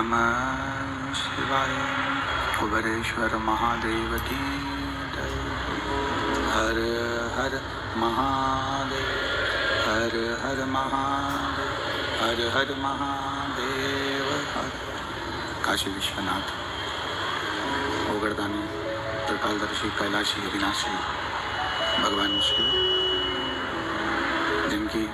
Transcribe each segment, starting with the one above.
नमः शिवाय। कुबेरेश्वर महादेव की जय। हर हर महादेव, हर हर महादेव, हर हर महादेव हर। काशी विश्वनाथ, ओगरदानी, त्रिकालदर्शी, कैलाशी, अविनाशी भगवान शिव, जिनकी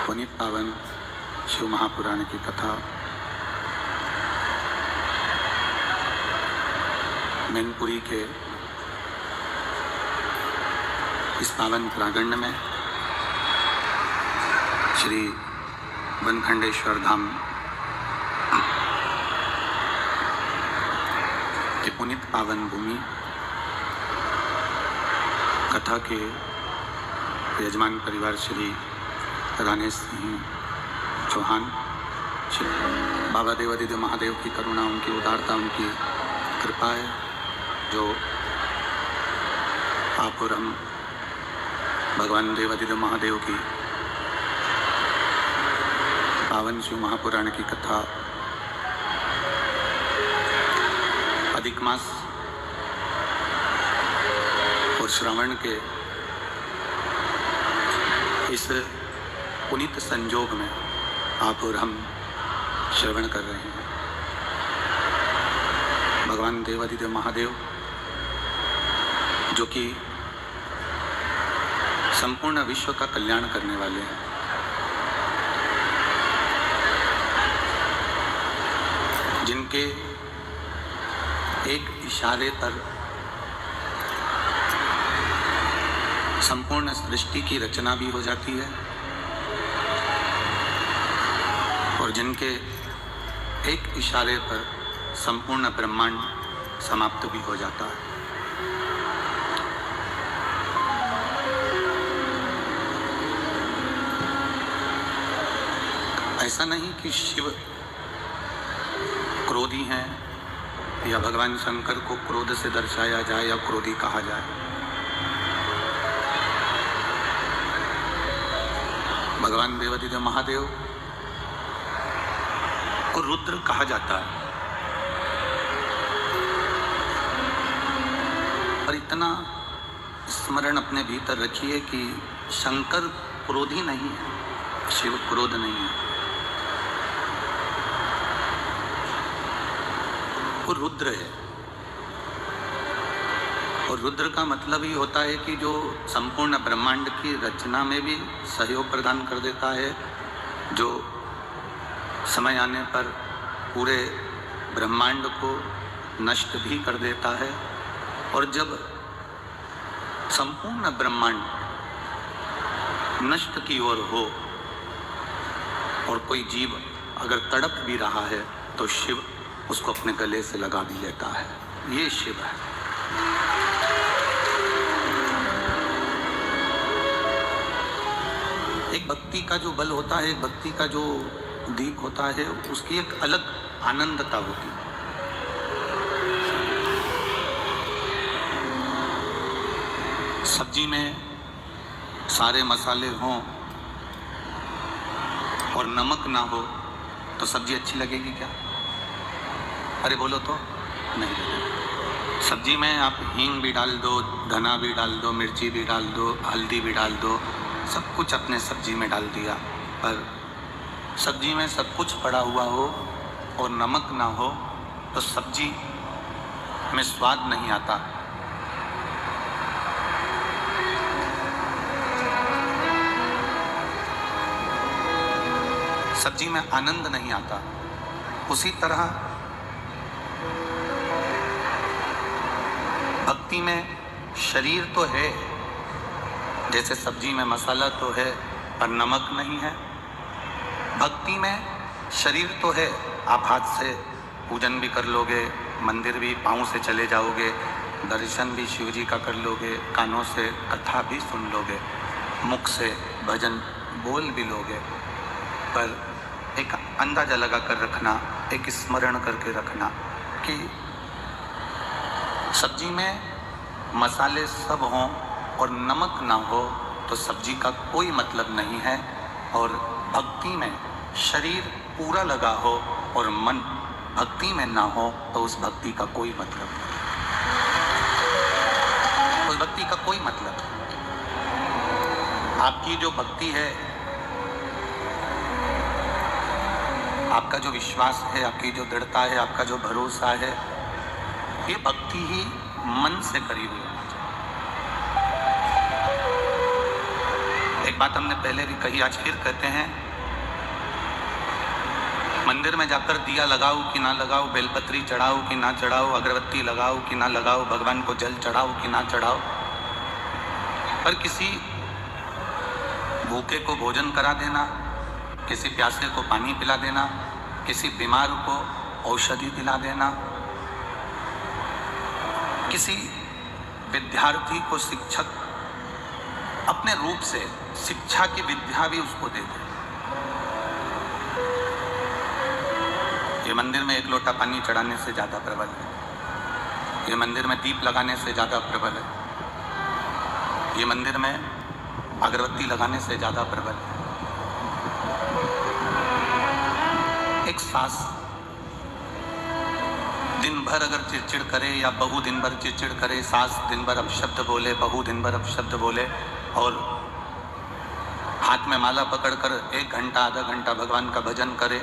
पुनीत पावन शिव महापुराण की कथा मैनपुरी के इस पावन प्रांगण में श्री वनखंडेश्वर धाम के पुनीत पावन भूमि कथा के यजमान परिवार श्री राणेश सिंह चौहान, श्री बाबा देवादिदेव महादेव की करुणा, उनकी उदारता, उनकी कृपा है जो आप और हम भगवान देवादिदेव महादेव की पावन शिव महापुराण की कथा अधिक मास और श्रावण के इस पुनीत संजोग में आप और हम श्रवण कर रहे हैं। भगवान देवादिदेव महादेव जो कि संपूर्ण विश्व का कल्याण करने वाले हैं, जिनके एक इशारे पर संपूर्ण सृष्टि की रचना भी हो जाती है और जिनके एक इशारे पर संपूर्ण ब्रह्मांड समाप्त भी हो जाता है। ऐसा नहीं कि शिव क्रोधी हैं या भगवान शंकर को क्रोध से दर्शाया जाए या क्रोधी कहा जाए। भगवान देवादिदेव महादेव को रुद्र कहा जाता है, और इतना स्मरण अपने भीतर रखिए कि शंकर क्रोधी नहीं है, शिव क्रोध नहीं है, वो रुद्र है। और रुद्र का मतलब ही होता है कि जो संपूर्ण ब्रह्मांड की रचना में भी सहयोग प्रदान कर देता है, जो समय आने पर पूरे ब्रह्मांड को नष्ट भी कर देता है, और जब संपूर्ण ब्रह्मांड नष्ट की ओर हो और कोई जीव अगर तड़प भी रहा है तो शिव उसको अपने गले से लगा भी लेता है। ये शिव है। एक भक्ति का जो बल होता है, एक भक्ति का जो दीप होता है, उसकी एक अलग आनंदता होती है। सब्जी में सारे मसाले हों और नमक ना हो तो सब्जी अच्छी लगेगी क्या? अरे बोलो तो नहीं लगेगी। सब्जी में आप हींग भी डाल दो, धना भी डाल दो, मिर्ची भी डाल दो, हल्दी भी डाल दो, सब कुछ अपने सब्जी में डाल दिया, पर सब्जी में सब कुछ पड़ा हुआ हो और नमक ना हो तो सब्जी में स्वाद नहीं आता। सब्जी में आनंद नहीं आता। उसी तरह भक्ति में शरीर तो है, जैसे सब्जी में मसाला तो है पर नमक नहीं है। भक्ति में शरीर तो है, आप हाथ से पूजन भी कर लोगे, मंदिर भी पाँव से चले जाओगे, दर्शन भी शिव जी का कर लोगे, कानों से कथा भी सुन लोगे, मुख से भजन बोल भी लोगे, पर एक अंदाजा लगा कर रखना, एक स्मरण करके रखना कि सब्जी में मसाले सब हों और नमक ना हो तो सब्जी का कोई मतलब नहीं है। और भक्ति में शरीर पूरा लगा हो और मन भक्ति में ना हो तो उस भक्ति का कोई मतलब नहीं, उस भक्ति का कोई मतलब नहीं। आपकी जो भक्ति है, आपका जो विश्वास है, आपकी जो दृढ़ता है, आपका जो भरोसा है, ये भक्ति ही मन से करी हुई होनी चाहिए। एक बात हमने पहले भी कही, आज फिर कहते हैं, मंदिर में जाकर दिया लगाओ कि ना लगाओ, बेलपत्री चढ़ाओ कि ना चढ़ाओ, अगरबत्ती लगाओ कि ना लगाओ, भगवान को जल चढ़ाओ कि ना चढ़ाओ, पर किसी भूखे को भोजन करा देना, किसी प्यासे को पानी पिला देना, किसी बीमार को औषधि दिला देना, किसी विद्यार्थी को शिक्षक अपने रूप से शिक्षा की विद्या भी उसको दे दे। ये मंदिर में एक लोटा पानी चढ़ाने से ज्यादा प्रबल है, ये मंदिर में दीप लगाने से ज्यादा प्रबल है, ये मंदिर में अगरबत्ती लगाने से ज्यादा प्रबल है। एक सास दिन भर अगर चिड़चिड़ करे या बहू दिन भर चिड़चिड़ करे, सास दिन भर अपशब्द बोले, बहू दिन भर अपशब्द बोले और हाथ में माला पकड़कर 1 घंटा आधा घंटा भगवान का भजन करे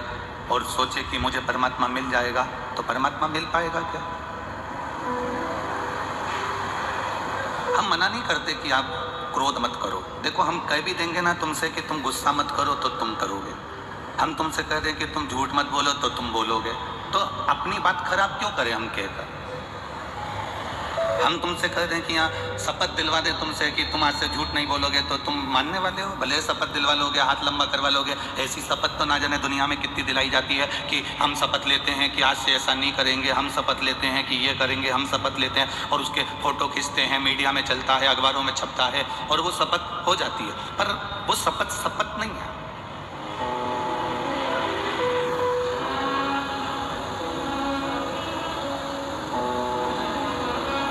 और सोचे कि मुझे परमात्मा मिल जाएगा, तो परमात्मा मिल पाएगा क्या? हम मना नहीं करते कि आप क्रोध मत करो। देखो, हम कह भी देंगे ना तुमसे कि तुम गुस्सा मत करो तो तुम करोगे, हम तुमसे कह दें कि तुम झूठ मत बोलो तो तुम बोलोगे, तो अपनी बात खराब क्यों करें हम कहकर? हम तुमसे कह दें कि यहाँ शपथ दिलवा दे तुमसे कि तुम आज से झूठ नहीं बोलोगे, तो तुम मानने वाले हो? भले शपथ दिलवा लोगे, हाथ लंबा करवा लोगे, ऐसी शपथ तो ना जाने दुनिया में कितनी दिलाई जाती है कि हम शपथ लेते हैं कि आज से ऐसा नहीं करेंगे, हम शपथ लेते हैं कि ये करेंगे, हम शपथ लेते हैं, और उसके फोटो खींचते हैं, मीडिया में चलता है, अखबारों में छपता है और वो शपथ हो जाती है, पर वो शपथ शपथ नहीं है।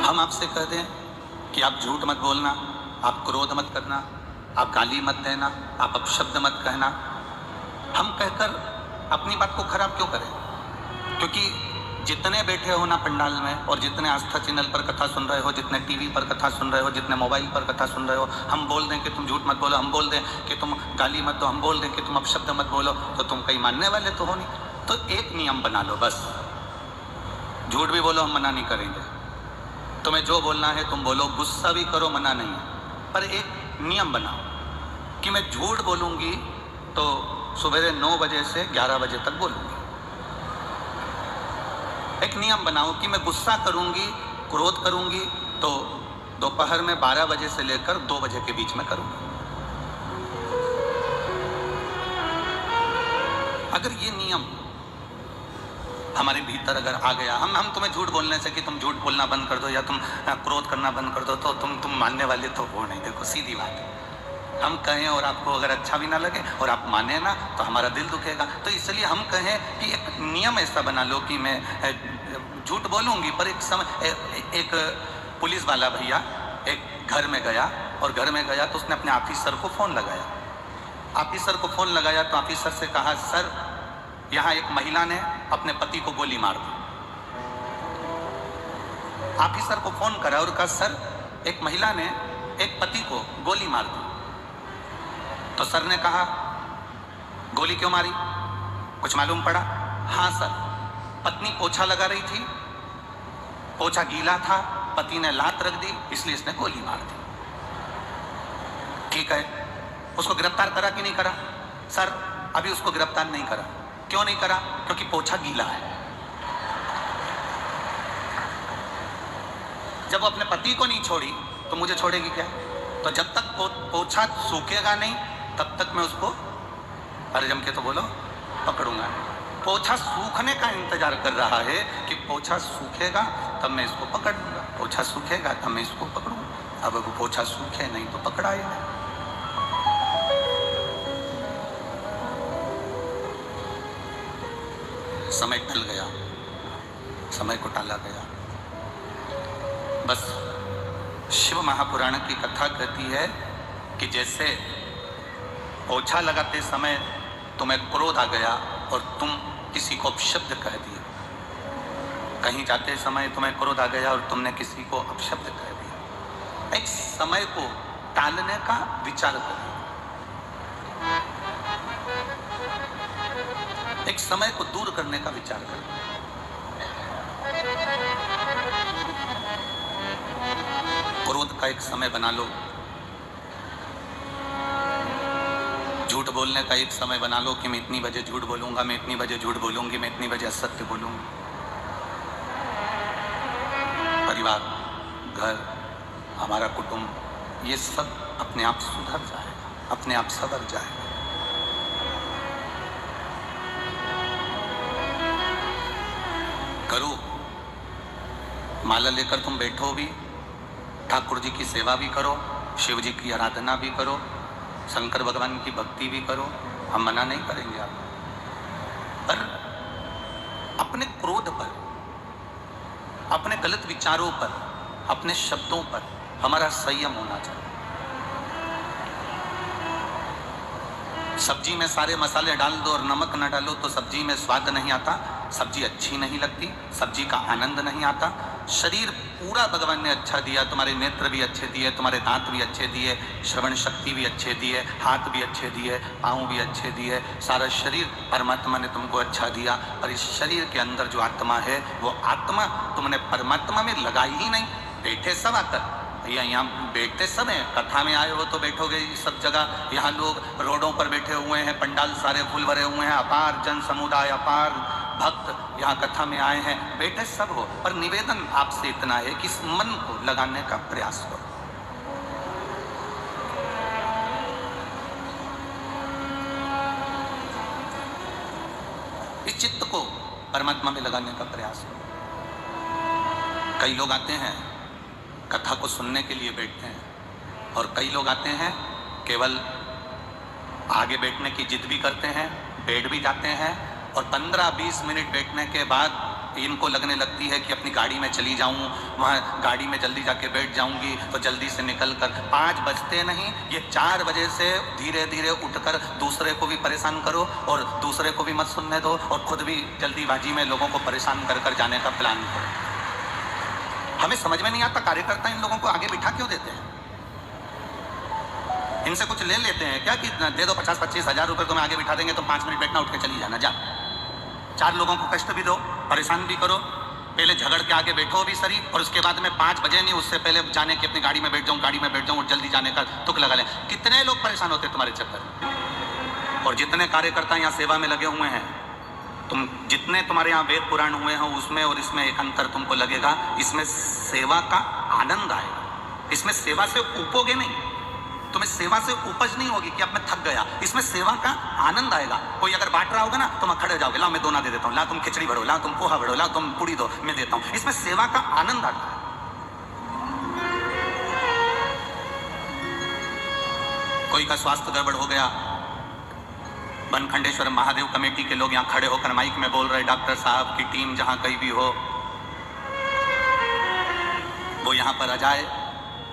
हम आपसे कह दें कि आप झूठ मत बोलना, आप क्रोध मत करना, आप गाली मत देना, आप अपशब्द मत कहना, हम कहकर अपनी बात को खराब क्यों करें? क्योंकि जितने बैठे हो ना पंडाल में और जितने आस्था चैनल पर कथा सुन रहे हो, जितने टीवी पर कथा सुन रहे हो, जितने मोबाइल पर कथा सुन रहे हो, हम बोल दें कि तुम झूठ मत बोलो, हम बोल दें कि तुम गाली मत दो, हम बोल दें कि तुम अपशब्द मत बोलो, तो तुम कहीं मानने वाले तो हो नहीं। तो एक नियम बना लो बस, झूठ भी बोलो हम मना नहीं करेंगे, तुम्हें जो बोलना है तुम बोलो, गुस्सा भी करो मना नहीं है, पर एक नियम बनाओ कि मैं झूठ बोलूंगी तो सुबह 9 बजे से 11 बजे तक बोलूंगी। एक नियम बनाओ कि मैं गुस्सा करूंगी, क्रोध करूंगी तो दोपहर में 12 बजे से लेकर 2 बजे के बीच में करूंगी। अगर ये नियम हमारे भीतर अगर आ गया, हम तुम्हें झूठ बोलने से कि तुम झूठ बोलना बंद कर दो या तुम क्रोध करना बंद कर दो, तो तुम मानने वाले तो हो नहीं। देखो सीधी बात है, हम कहें और आपको अगर अच्छा भी ना लगे और आप माने ना तो हमारा दिल दुखेगा। तो इसलिए हम कहें कि एक नियम ऐसा बना लो कि मैं झूठ बोलूंगी, पर एक समय एक पुलिस वाला भैया एक घर में गया और घर में गया तो उसने अपने ऑफिसर को फ़ोन लगाया। ऑफिसर को फ़ोन लगाया तो ऑफिसर से कहा, सर यहाँ एक महिला ने अपने पति को गोली मार दी। ऑफिसर को फोन करा और कहा, सर एक महिला ने एक पति को गोली मार दी। तो सर ने कहा, गोली क्यों मारी, कुछ मालूम पड़ा? हाँ सर, पत्नी पोछा लगा रही थी, पोछा गीला था, पति ने लात रख दी, इसलिए इसने गोली मार दी। ठीक है, उसको गिरफ्तार करा कि नहीं करा? सर अभी उसको गिरफ्तार नहीं करा। क्यों नहीं करा? क्योंकि पोछा गीला है। जब वो अपने पति को नहीं छोड़ी तो मुझे छोड़ेगी क्या? तो जब तक पोछा सूखेगा नहीं तब तक मैं उसको, अरे जम के तो बोलो, पकड़ूंगा। पोछा सूखने का इंतजार कर रहा है कि पोछा सूखेगा तब मैं इसको पकड़ लूंगा, पोछा सूखेगा तब मैं इसको पकड़ूंगा। अब वो पोछा सूखे नहीं तो पकड़ाएगा। समय टल गया, समय को टाला गया। बस शिव महापुराण की कथा कहती है कि जैसे ओछा लगाते समय तुम्हें क्रोध आ गया और तुम किसी को अपशब्द कह दिए। कहीं जाते समय तुम्हें क्रोध आ गया और तुमने किसी को अपशब्द कह दिया। एक समय को टालने का विचार करिए, एक समय को दूर करने का विचार करिए। क्रोध का एक समय बना लो, झूठ बोलने का एक समय बना लो कि मैं इतनी बजे झूठ बोलूंगा, मैं इतनी बजे झूठ बोलूंगी, मैं इतनी बजे असत्य बोलूंगी। परिवार, घर, हमारा कुटुंब, ये सब अपने आप सुधर जाएगा, अपने आप सवर जाएगा। करो, माला लेकर तुम बैठो भी, ठाकुर जी की सेवा भी करो, शिव जी की आराधना भी करो, शंकर भगवान की भक्ति भी करो, हम मना नहीं करेंगे आप। पर अपने क्रोध पर, अपने गलत विचारों पर, अपने शब्दों पर हमारा संयम होना चाहिए। सब्जी में सारे मसाले डाल दो और नमक न डालो तो सब्जी में स्वाद नहीं आता, सब्जी अच्छी नहीं लगती, सब्जी का आनंद नहीं आता। शरीर पूरा भगवान ने अच्छा दिया, तुम्हारे नेत्र भी अच्छे दिए, तुम्हारे दांत भी अच्छे दिए, श्रवण शक्ति भी अच्छे दिए, हाथ भी अच्छे दिए, पाँव भी अच्छे दिए, सारा शरीर परमात्मा ने तुमको अच्छा दिया। और इस शरीर के अंदर जो आत्मा है, वो आत्मा तुमने परमात्मा में लगाई ही नहीं। बैठे सब आकर, यहाँ बैठते सब हैं, कथा में आए हो तो बैठोगे सब जगह। यहाँ लोग रोडों पर बैठे हुए हैं, पंडाल सारे फूल भरे हुए हैं, अपार जन समुदाय, अपार भक्त यहाँ कथा में आए हैं, बैठे सब हो। पर निवेदन आपसे इतना है कि इस मन को लगाने का प्रयास करो। इस चित्त को परमात्मा में लगाने का प्रयास करो। कई लोग आते हैं कथा को सुनने के लिए बैठते हैं, और कई लोग आते हैं केवल आगे बैठने की जिद भी करते हैं, बैठ भी जाते हैं, और 15-20 मिनट बैठने के बाद इनको लगने लगती है कि अपनी गाड़ी में चली जाऊं, वहाँ गाड़ी में जल्दी जाके बैठ जाऊंगी तो जल्दी से निकल कर 5 बजते नहीं, ये 4 बजे से धीरे धीरे उठकर दूसरे को भी परेशान करो और दूसरे को भी मत सुनने दो, और खुद भी जल्दीबाजी में लोगों को परेशान कर कर जाने का प्लान करो। हमें समझ में नहीं आता कार्यकर्ता इन लोगों को आगे बिठा क्यों देते हैं। इनसे कुछ ले लेते हैं क्या कि दे दो 50-25 हजार रुपए तुम्हें आगे बिठा देंगे, तो 5 मिनट बैठना, उठ के चली जाना, जा। 4 लोगों को कष्ट भी दो, परेशान भी करो, पहले झगड़ के आगे बैठो भी सही, और उसके बाद में 5 बजे नहीं, उससे पहले जाने की अपनी गाड़ी में बैठ जाऊं और जल्दी जाने का तुक लगा लें। कितने लोग परेशान होते तुम्हारे चक्कर में। और जितने कार्यकर्ता यहाँ सेवा में लगे हुए हैं, तुम जितने तुम्हारे यहाँ वेद पुराण हुए हैं उसमें और इसमें एक अंतर तुमको लगेगा। इसमें सेवा का आनंद आएगा, इसमें सेवा से ऊपोगे नहीं, तुम्हें सेवा से उपज नहीं होगी कि अब मैं थक गया। इसमें सेवा का आनंद आएगा। कोई अगर बांट रहा होगा ना, तुम खड़े हो जाओगे, ला मैं दोना दे देता हूँ, ला तुम खिचड़ी भरो, ला तुम पोहा भरो, ला तुम पूड़ी दो, मैं देता हूँ। इसमें सेवा का आनंद आता है। कोई का स्वास्थ्य गड़बड़ हो गया, बनखंडेश्वर महादेव कमेटी के लोग यहाँ खड़े होकर माइक में बोल रहे, डॉक्टर साहब की टीम जहाँ कहीं भी हो वो यहाँ पर आ जाए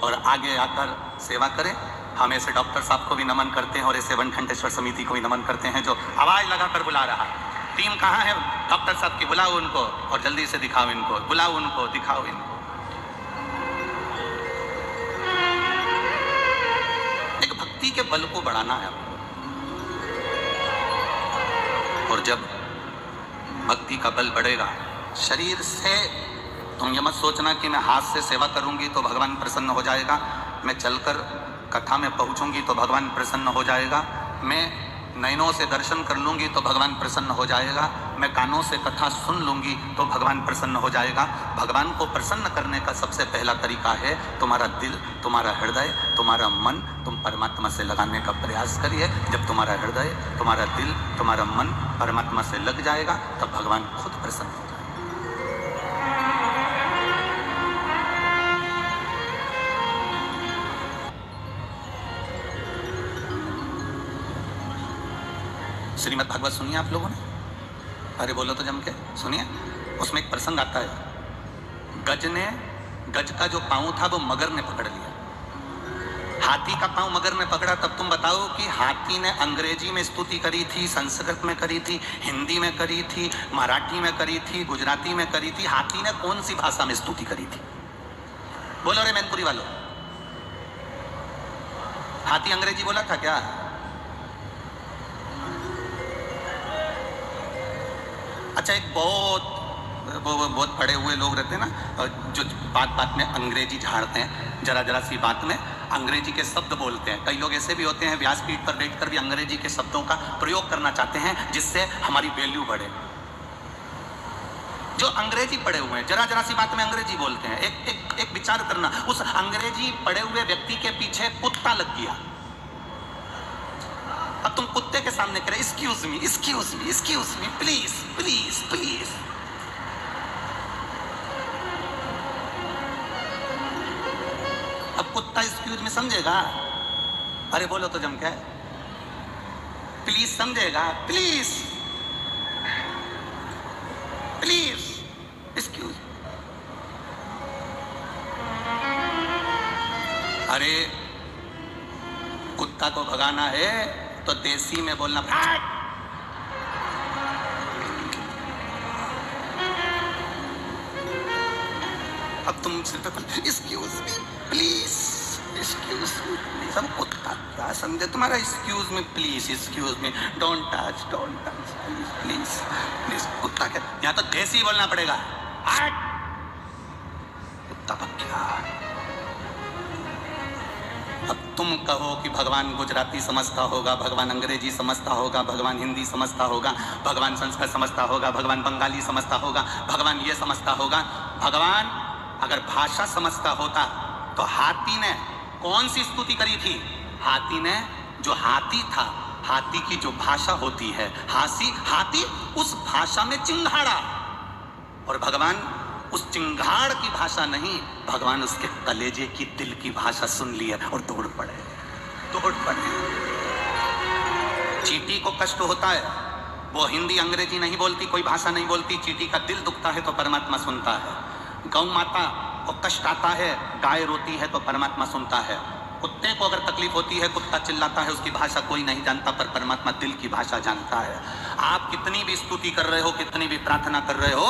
और आगे आकर सेवा करे। हम ऐसे डॉक्टर साहब को भी नमन करते हैं और ऐसे बनखंडेश्वर समिति को भी नमन करते हैं जो आवाज लगाकर बुला रहा है। टीम कहाँ है डॉक्टर साहब की, बुलाओ उनको और जल्दी से दिखाओ इनको, बुलाओ उनको, दिखाओ इनको। एक भक्ति के बल को बढ़ाना है। और जब भक्ति का बल बढ़ेगा, शरीर से तुम ये मत सोचना कि मैं हाथ से सेवा करूंगी तो भगवान प्रसन्न हो जाएगा, मैं चलकर कथा में पहुंचूंगी तो भगवान प्रसन्न हो जाएगा, मैं नयनों से दर्शन कर लूंगी तो भगवान प्रसन्न हो जाएगा, मैं कानों से कथा सुन लूंगी तो भगवान प्रसन्न हो जाएगा। भगवान को प्रसन्न करने का सबसे पहला तरीका है तुम्हारा दिल, तुम्हारा हृदय, तुम्हारा मन तुम परमात्मा से लगाने का प्रयास करिए। जब तुम्हारा हृदय, तुम्हारा दिल, तुम्हारा मन परमात्मा से लग जाएगा तब भगवान खुद प्रसन्न हो जाएगा। श्रीमद् भागवत सुनिए आप लोगों ने? अरे बोलो तो जम के सुनिए। उसमें एक प्रसंग आता है, गज का जो पांव था वो मगर ने पकड़ लिया। हाथी का पांव मगर में पकड़ा, तब तुम बताओ कि हाथी ने अंग्रेजी में स्तुति करी थी, संस्कृत में करी थी, हिंदी में करी थी, मराठी में करी थी, गुजराती में करी थी? हाथी ने कौन सी भाषा में स्तुति करी थी? बोलो रे मैनपुरी वालों, हाथी अंग्रेजी बोला था क्या? अच्छा, एक बहुत पढ़े हुए लोग रहते हैं ना, जो बात बात में अंग्रेजी झाड़ते हैं, जरा जरा सी बात में अंग्रेजी के शब्द बोलते हैं। कई लोग ऐसे भी होते हैं, व्यासपीठ पर बैठकर भी अंग्रेजी के शब्दों का प्रयोग करना चाहते हैं जिससे हमारी वैल्यू बढ़े। जो अंग्रेजी पढ़े हुए हैं, जरा जरा सी बात में अंग्रेजी बोलते हैं। एक विचार करना, उस अंग्रेजी पढ़े हुए व्यक्ति के पीछे कुत्ता लग गया। अब तुम कुत्ते के सामने कह रहे excuse me, excuse me, excuse me, please please please. अब कुत्ता एक्सक्यूज मी समझेगा? अरे बोलो तो जम क्या है, प्लीज समझेगा? Please please excuse. अरे कुत्ता को भगाना है तो देसी में बोलना। अब तुम सिर्फ excuse me please, excuse me please. अब कुत्ता क्या समझे तुम्हारा excuse me please, excuse me, don't touch please please please. कुत्ता क्या, यहाँ तो देसी बोलना पड़ेगा। कुत्ता पक्का। अब तुम कहो कि भगवान गुजराती समझता होगा, भगवान अंग्रेजी समझता होगा, भगवान हिंदी समझता होगा, भगवान संस्कृत समझता होगा, भगवान बंगाली समझता होगा, भगवान ये समझता होगा। भगवान अगर भाषा समझता होता तो हाथी ने कौन सी स्तुति करी थी? हाथी ने, जो हाथी था, हाथी की जो भाषा होती है, हाथी उस भाषा में चिंघाड़ा, और भगवान उस चिंगाड़ की भाषा नहीं, भगवान उसके कलेजे की, दिल की भाषा सुन लिया और दौड़ पड़े। चींटी को कष्ट होता है, वो हिंदी अंग्रेजी नहीं बोलती, कोई भाषा नहीं बोलती, चींटी का दिल दुखता है तो परमात्मा सुनता है। गौ माता को कष्ट आता है, गाय रोती है तो परमात्मा सुनता है। कुत्ते को अगर तकलीफ होती है, कुत्ता चिल्लाता है, उसकी भाषा कोई नहीं जानता, पर परमात्मा दिल की भाषा जानता है। आप कितनी भी स्तुति कर रहे हो, कितनी भी प्रार्थना कर रहे हो,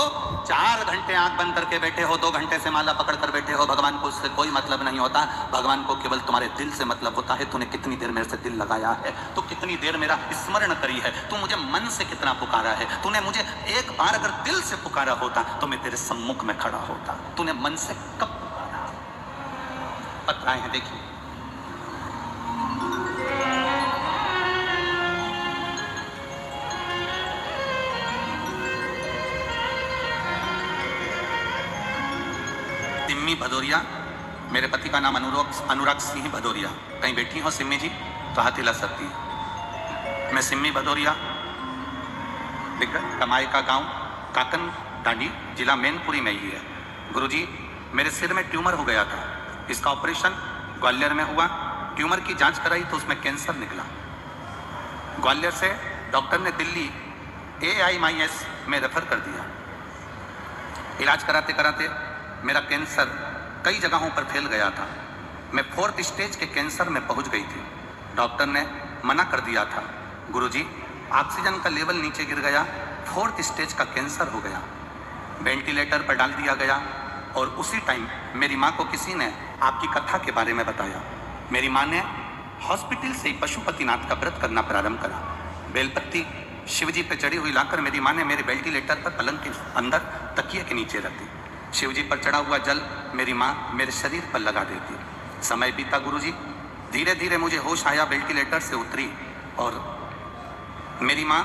4 घंटे आंख बंद करके बैठे हो, 2 घंटे से माला पकड़ कर बैठे हो, भगवान को उससे कोई मतलब नहीं होता। भगवान को केवल तुम्हारे दिल से मतलब होता है। तूने कितनी देर मेरे से दिल लगाया है, तो कितनी देर मेरा स्मरण करी है, तू मुझे मन से कितना पुकारा है। तूने मुझे एक बार अगर दिल से पुकारा होता तो मैं तेरे सम्मुख में खड़ा होता। तूने मन से कब पुकारा? पत्राएं हैं, देखिए। सिम्मी भदौरिया, मेरे पति का नाम अनुराग सिंह भदौरिया। कहीं बैठी हो सिम्मी जी तो हाथ हिला सकती है। मैं सिम्मी भदौरिया, कमाई का गांव काकन डांडी, जिला मैनपुरी में ही है। गुरुजी, मेरे सिर में ट्यूमर हो गया था, इसका ऑपरेशन ग्वालियर में हुआ। ट्यूमर की जांच कराई तो उसमें कैंसर निकला। ग्वालियर से डॉक्टर ने दिल्ली AIMS में रेफर कर दिया। इलाज कराते कराते मेरा कैंसर कई जगहों पर फैल गया था। मैं 4th स्टेज के कैंसर में पहुंच गई थी। डॉक्टर ने मना कर दिया था, गुरुजी ऑक्सीजन का लेवल नीचे गिर गया, 4th स्टेज का कैंसर हो गया। वेंटिलेटर पर डाल दिया गया और उसी टाइम मेरी माँ को किसी ने आपकी कथा के बारे में बताया। मेरी माँ ने हॉस्पिटल से ही पशुपतिनाथ का व्रत करना प्रारंभ करा। बेलपत्ती शिवजी पे चढ़ी हुई लाकर मेरी माँ ने मेरे वेंटिलेटर पर पलंग के अंदर तकिए के नीचे रख दी। शिवजी पर चढ़ा हुआ जल मेरी माँ मेरे शरीर पर लगा देती। समय बीता गुरुजी, धीरे धीरे मुझे होश आया, वेंटिलेटर से उतरी और मेरी माँ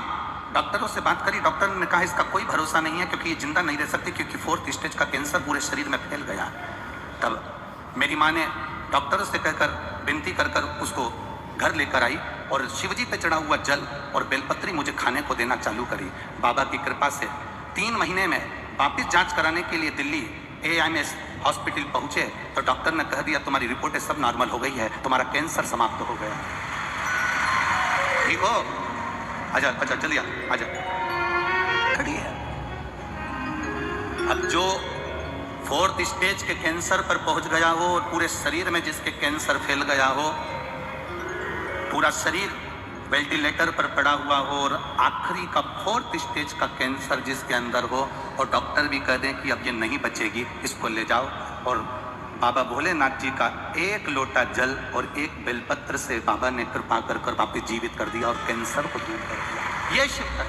डॉक्टरों से बात करी। डॉक्टर ने कहा इसका कोई भरोसा नहीं है क्योंकि ये जिंदा नहीं रह सकती, क्योंकि 4th स्टेज का कैंसर पूरे शरीर में फैल गया। तब मेरी माँ ने डॉक्टरों से कहकर विनती कर कर उसको घर लेकर आई और शिवजी पे चढ़ा हुआ जल और बेलपत्री मुझे खाने को देना चालू करी। बाबा की कृपा से 3 महीने में वापिस जांच कराने के लिए दिल्ली AIMS हॉस्पिटल पहुंचे तो डॉक्टर ने कह दिया तुम्हारी रिपोर्टें सब नॉर्मल हो गई है, तुम्हारा कैंसर समाप्त हो गया। ठीक हो? आजा आजा जल्दी आजा। खड़ी है। अब जो 4th स्टेज के कैंसर पर पहुंच गया हो और पूरे शरीर में जिसके कैंसर फैल गया हो, पूरा शरीर वेंटिलेटर पर पड़ा हुआ हो और आखिरी का 4th स्टेज का कैंसर जिसके अंदर हो और डॉक्टर भी कह दें कि अब ये नहीं बचेगी, इसको ले जाओ, और बाबा भोलेनाथ जी का एक लोटा जल और एक बेलपत्र से बाबा ने कृपा कर वापिस जीवित कर दिया और कैंसर को दूर कर दिया। ये शिव का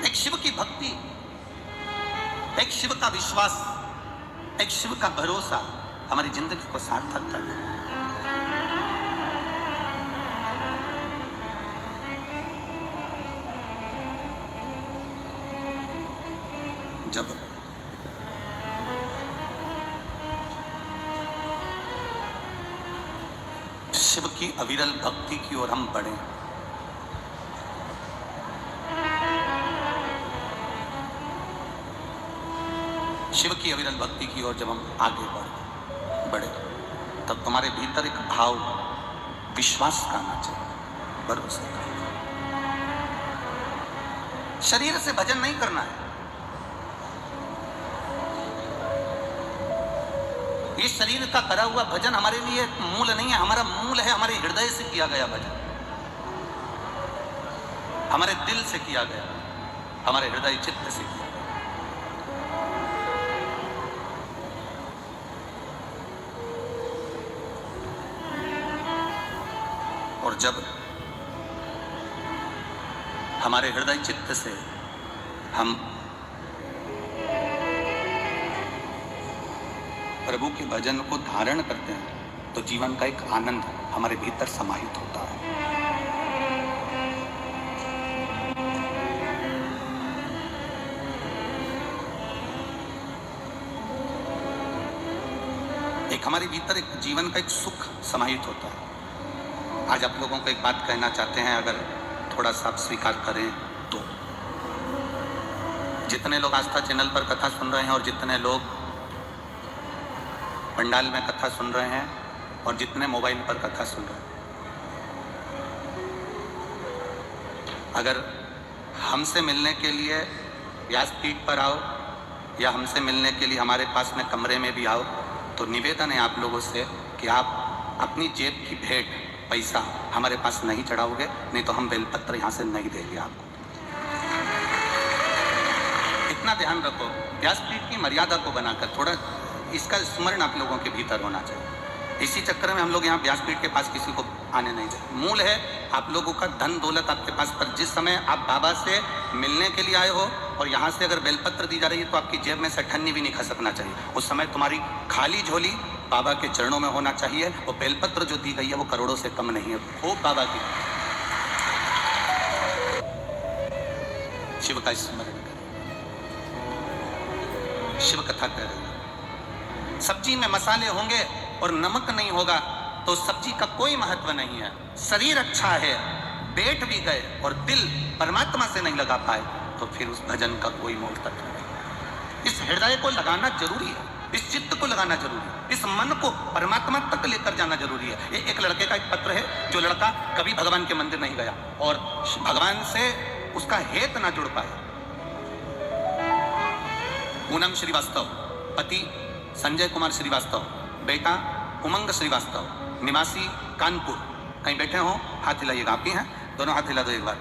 एक शिव की भक्ति, एक शिव का विश्वास, एक शिव का भरोसा हमारी जिंदगी को सार्थक कर दे। जब शिव की अविरल भक्ति की ओर हम बढ़े, शिव की अविरल भक्ति की ओर जब हम आगे बढ़े, तब तुम्हारे भीतर एक भाव विश्वास का आना चाहिए, भरोसे का। शरीर से भजन नहीं करना है, इस शरीर का करा हुआ भजन हमारे लिए मूल नहीं है। हमारा मूल है हमारे हृदय से किया गया भजन, हमारे दिल से किया गया, हमारे हृदय चित्त से किया गया। और जब हमारे हृदय चित्त से हम प्रभु के भजन को धारण करते हैं तो जीवन का एक आनंद हमारे भीतर समाहित होता है। एक हमारे भीतर एक जीवन का एक सुख समाहित होता है। आज आप लोगों को एक बात कहना चाहते हैं, अगर थोड़ा सा आप स्वीकार करें तो, जितने लोग आस्था चैनल पर कथा सुन रहे हैं और जितने लोग पंडाल में कथा सुन रहे हैं और जितने मोबाइल पर कथा सुन रहे हैं, अगर हमसे मिलने के लिए व्यासपीठ पर आओ या हमसे मिलने के लिए हमारे पास में कमरे में भी आओ, तो निवेदन है आप लोगों से कि आप अपनी जेब की भेंट पैसा हमारे पास नहीं चढ़ाओगे, नहीं तो हम बेलपत्र यहाँ से नहीं देंगे आपको। इतना ध्यान रखो, व्यासपीठ की मर्यादा को बनाकर थोड़ा इसका स्मरण आप लोगों के भीतर होना चाहिए। इसी चक्कर में हम लोग यहाँ व्यासपीठ के पास किसी को आने नहीं देते। मूल है आप लोगों का धन दौलत आपके पास, पर जिस समय आप बाबा से मिलने के लिए आए हो और यहाँ से अगर बेलपत्र दी जा रही है तो आपकी जेब में से ठन्नी भी नहीं खसकना चाहिए। उस समय तुम्हारी खाली झोली बाबा के चरणों में होना चाहिए। और बेलपत्र जो दी गई है वो करोड़ों से कम नहीं है, खूब बाबा की शिव का स्मरण करें, शिव कथा करें। सब्जी में मसाले होंगे और नमक नहीं होगा तो सब्जी का कोई महत्व नहीं है। शरीर अच्छा है, पेट भी गए और दिल परमात्मा से नहीं लगा पाए तो फिर उस भजन का कोई मोल तत्व नहीं। इस हृदय को लगाना जरूरी है, इस चित्त को लगाना जरूरी है, इस मन को परमात्मा तक लेकर जाना जरूरी है। एक लड़के का एक पत्र है, जो लड़का कभी भगवान के मंदिर नहीं गया और भगवान से उसका हेत ना जुड़ पाया। पूनम श्रीवास्तव, पति संजय कुमार श्रीवास्तव, बेटा उमंग श्रीवास्तव, निवासी कानपुर। कहीं बैठे हो हाथ हिलाइएगा, आप ही हैं, दोनों हाथ हिला दो एक बार।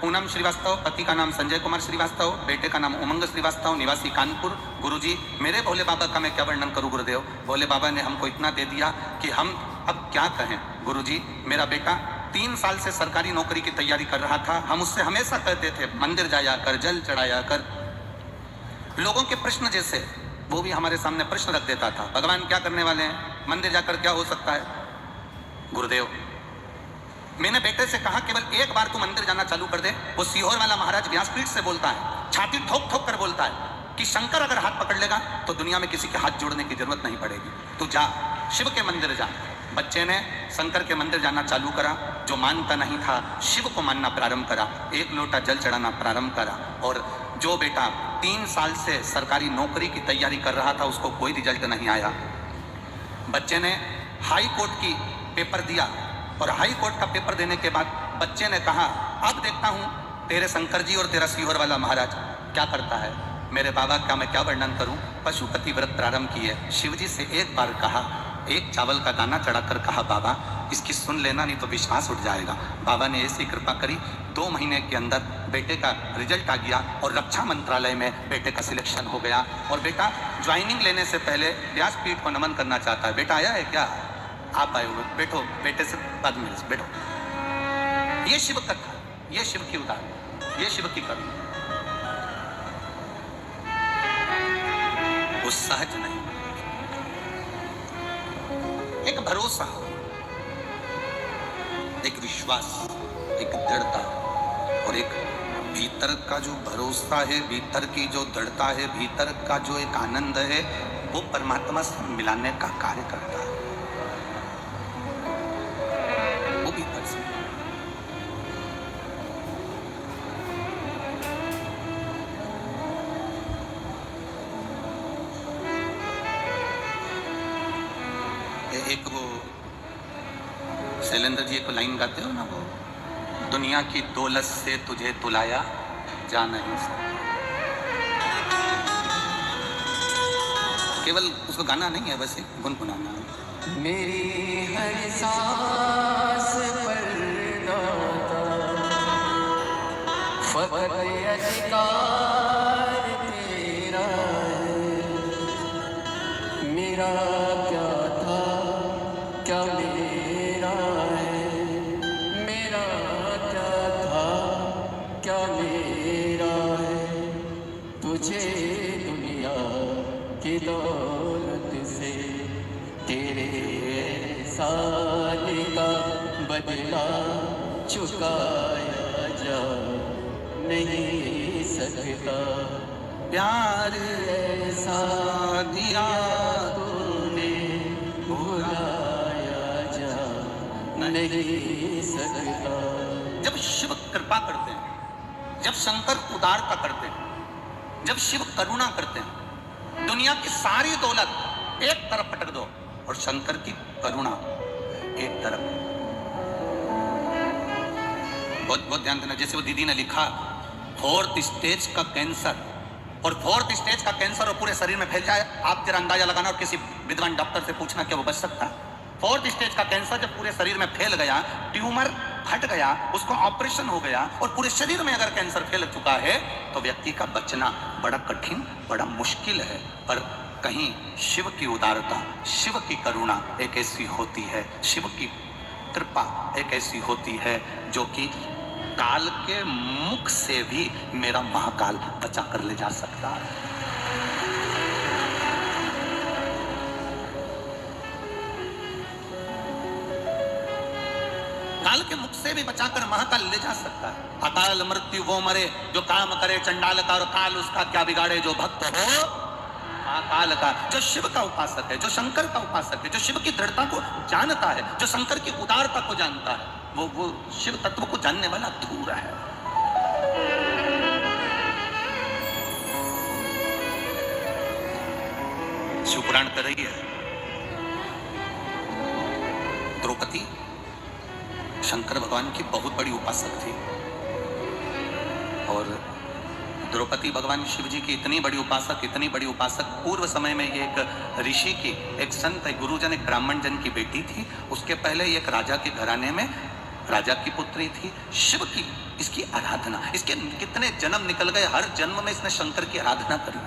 पूनम श्रीवास्तव, पति का नाम संजय कुमार श्रीवास्तव, बेटे का नाम उमंग श्रीवास्तव, निवासी कानपुर। गुरुजी, मेरे भोले बाबा का मैं क्या वर्णन करूं गुरुदेव, भोले बाबा ने हमको इतना दे दिया कि हम अब क्या कहें। गुरुजी, मेरा बेटा 3 साल से सरकारी नौकरी की तैयारी कर रहा था, हम उससे हमेशा कहते थे मंदिर जाया कर, जल चढ़ाया कर। लोगों के प्रश्न जैसे वो भी हमारे सामने प्रश्न रख देता था, भगवान क्या करने वाले हैं, मंदिर जाकर क्या हो सकता है। गुरुदेव, मैंने बेटे से कहा केवल एक बार तू मंदिर जाना चालू कर दे। वो सीहोर वाला महाराज व्यासपीठ से बोलता है, छाती ठोक ठोक कर बोलता है कि शंकर अगर हाथ पकड़ लेगा तो दुनिया में किसी के हाथ जोड़ने की जरूरत नहीं पड़ेगी, तू जा, शिव के मंदिर जा। बच्चे ने शंकर के मंदिर जाना चालू करा, जो मानता नहीं था शिव को मानना प्रारंभ करा, एक लोटा जल चढ़ाना प्रारंभ करा। और जो बेटा 3 साल से सरकारी नौकरी की तैयारी कर रहा था उसको कोई रिजल्ट नहीं आया। बच्चे ने हाई कोर्ट की पेपर दिया और हाई कोर्ट का पेपर देने के बाद बच्चे ने कहा अब देखता हूं तेरे शंकर जी और तेरा सीहोर वाला महाराज क्या करता है। मेरे बाबा का मैं क्या वर्णन करूं। पशुपति व्रत प्रारंभ किए, शिव जी से एक बार कहा, एक चावल का दाना चढ़ाकर कहा, बाबा इसकी सुन लेना नहीं तो विश्वास उठ जाएगा। बाबा ने ऐसी कृपा करी, 2 महीने के अंदर बेटे का रिजल्ट आ गया और रक्षा मंत्रालय में बेटे का सिलेक्शन हो गया। और बेटा ज्वाइनिंग लेने से पहले व्यासपीठ को नमन करना चाहता है। बेटा आया है क्या? आप आए हुए, बैठो, बेटे से बाद में बैठो। ये शिव कथा, ये शिव की उदाहरण, ये शिव की कवि। वो सहज नहीं, एक भरोसा, एक विश्वास, एक दृढ़ता, और एक भीतर का जो भरोसा है, भीतर की जो दृढ़ता है, भीतर का जो एक आनंद है, वो परमात्मा से मिलाने का कार्य करता है। वो भीतर से एक वो शैलेंद्र जी एक लाइन गाते हो ना, वो दुनिया की दौलत से तुझे तुलाया जा नहीं सकता। केवल उसको गाना नहीं है, वैसे गुनगुनाना है। मेरी हर सांस पर फकत अधिकार तेरा है। मेरा क्या था क्या मेरा है, मेरा क्या था क्या मेरा है। तुझे दुनिया की दौलत से तेरे एहसान का बदला चुकाया जा नहीं सकता। प्यार ऐसा दिया तूने भुलाया जा नहीं सकता। जब शिव कृपा करते हैं, जब शंकर उदारता करते हैं, जब शिव करुणा करते हैं, दुनिया की सारी दौलत एक तरफ पटक दो और शंकर की करुणा एक तरफ। बहुत बहुत ध्यान देना। जैसे वो दीदी ने लिखा, 4th स्टेज का कैंसर, और 4th स्टेज का कैंसर और पूरे शरीर में फैल जाए, आप जरा अंदाजा लगाना और किसी विद्वान डॉक्टर से पूछना क्या वो बच सकता है। 4th स्टेज का कैंसर जब पूरे शरीर में फैल गया, ट्यूमर फट गया, उसको ऑपरेशन हो गया और पूरे शरीर में अगर कैंसर फैल चुका है तो व्यक्ति का बचना बड़ा कठिन, बड़ा मुश्किल है। पर कहीं शिव की उदारता, शिव की करुणा एक ऐसी होती है, शिव की कृपा एक ऐसी होती है जो कि काल के मुख से भी मेरा महाकाल बचा कर ले जा सकता है। काल के मुख से भी बचाकर महाकाल ले जा सकता है। अकाल मृत्यु वो मरे जो काम करे चंडाल का, और काल उसका क्या बिगाड़े जो भक्त हो महाकाल का। जो शिव का उपासक है, जो शंकर का उपासक है, जो शिव की दृढ़ता को जानता है, जो शंकर की उदारता को जानता है, वो शिव तत्व को जानने वाला धूर है। शिवपुराण कर रही है, द्रौपदी शंकर भगवान की बहुत बड़ी उपासक थी, और द्रौपदी भगवान शिव जी की इतनी बड़ी उपासक, पूर्व समय में ये एक ऋषि की, एक संत, एक गुरुजन, एक ब्राह्मण जन की बेटी थी। उसके पहले एक राजा के घराने में राजा की पुत्री थी। शिव की इसकी आराधना, इसके कितने जन्म निकल गए, हर जन्म में इसने शंकर की आराधना करी,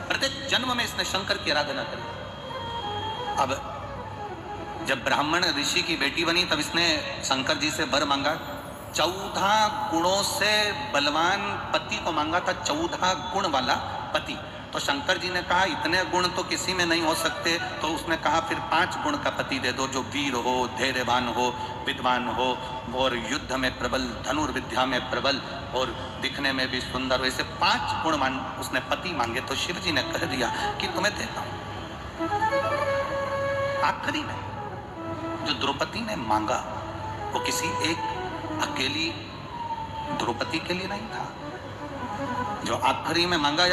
प्रत्येक जन्म में इसने शंकर की आराधना करी। अब जब ब्राह्मण ऋषि की बेटी बनी तब इसने शंकर जी से वर मांगा, 14 गुणों से बलवान पति को मांगा था, 14 गुण वाला पति। तो शंकर जी ने कहा इतने गुण तो किसी में नहीं हो सकते, तो उसने कहा फिर 5 गुण का पति दे दो, जो वीर हो, धैर्यवान हो, विद्वान हो, और युद्ध में प्रबल, धनुर्विद्या में प्रबल, और दिखने में भी सुंदर। वैसे 5 गुण उसने पति मांगे। तो शिव जी ने कह दिया कि तुम्हें देता हूं। आखिरी में जो द्रौपदी ने मांगा वो किसी एक अकेली द्रौपदी के लिए नहीं था। जो आखिरी में मांगा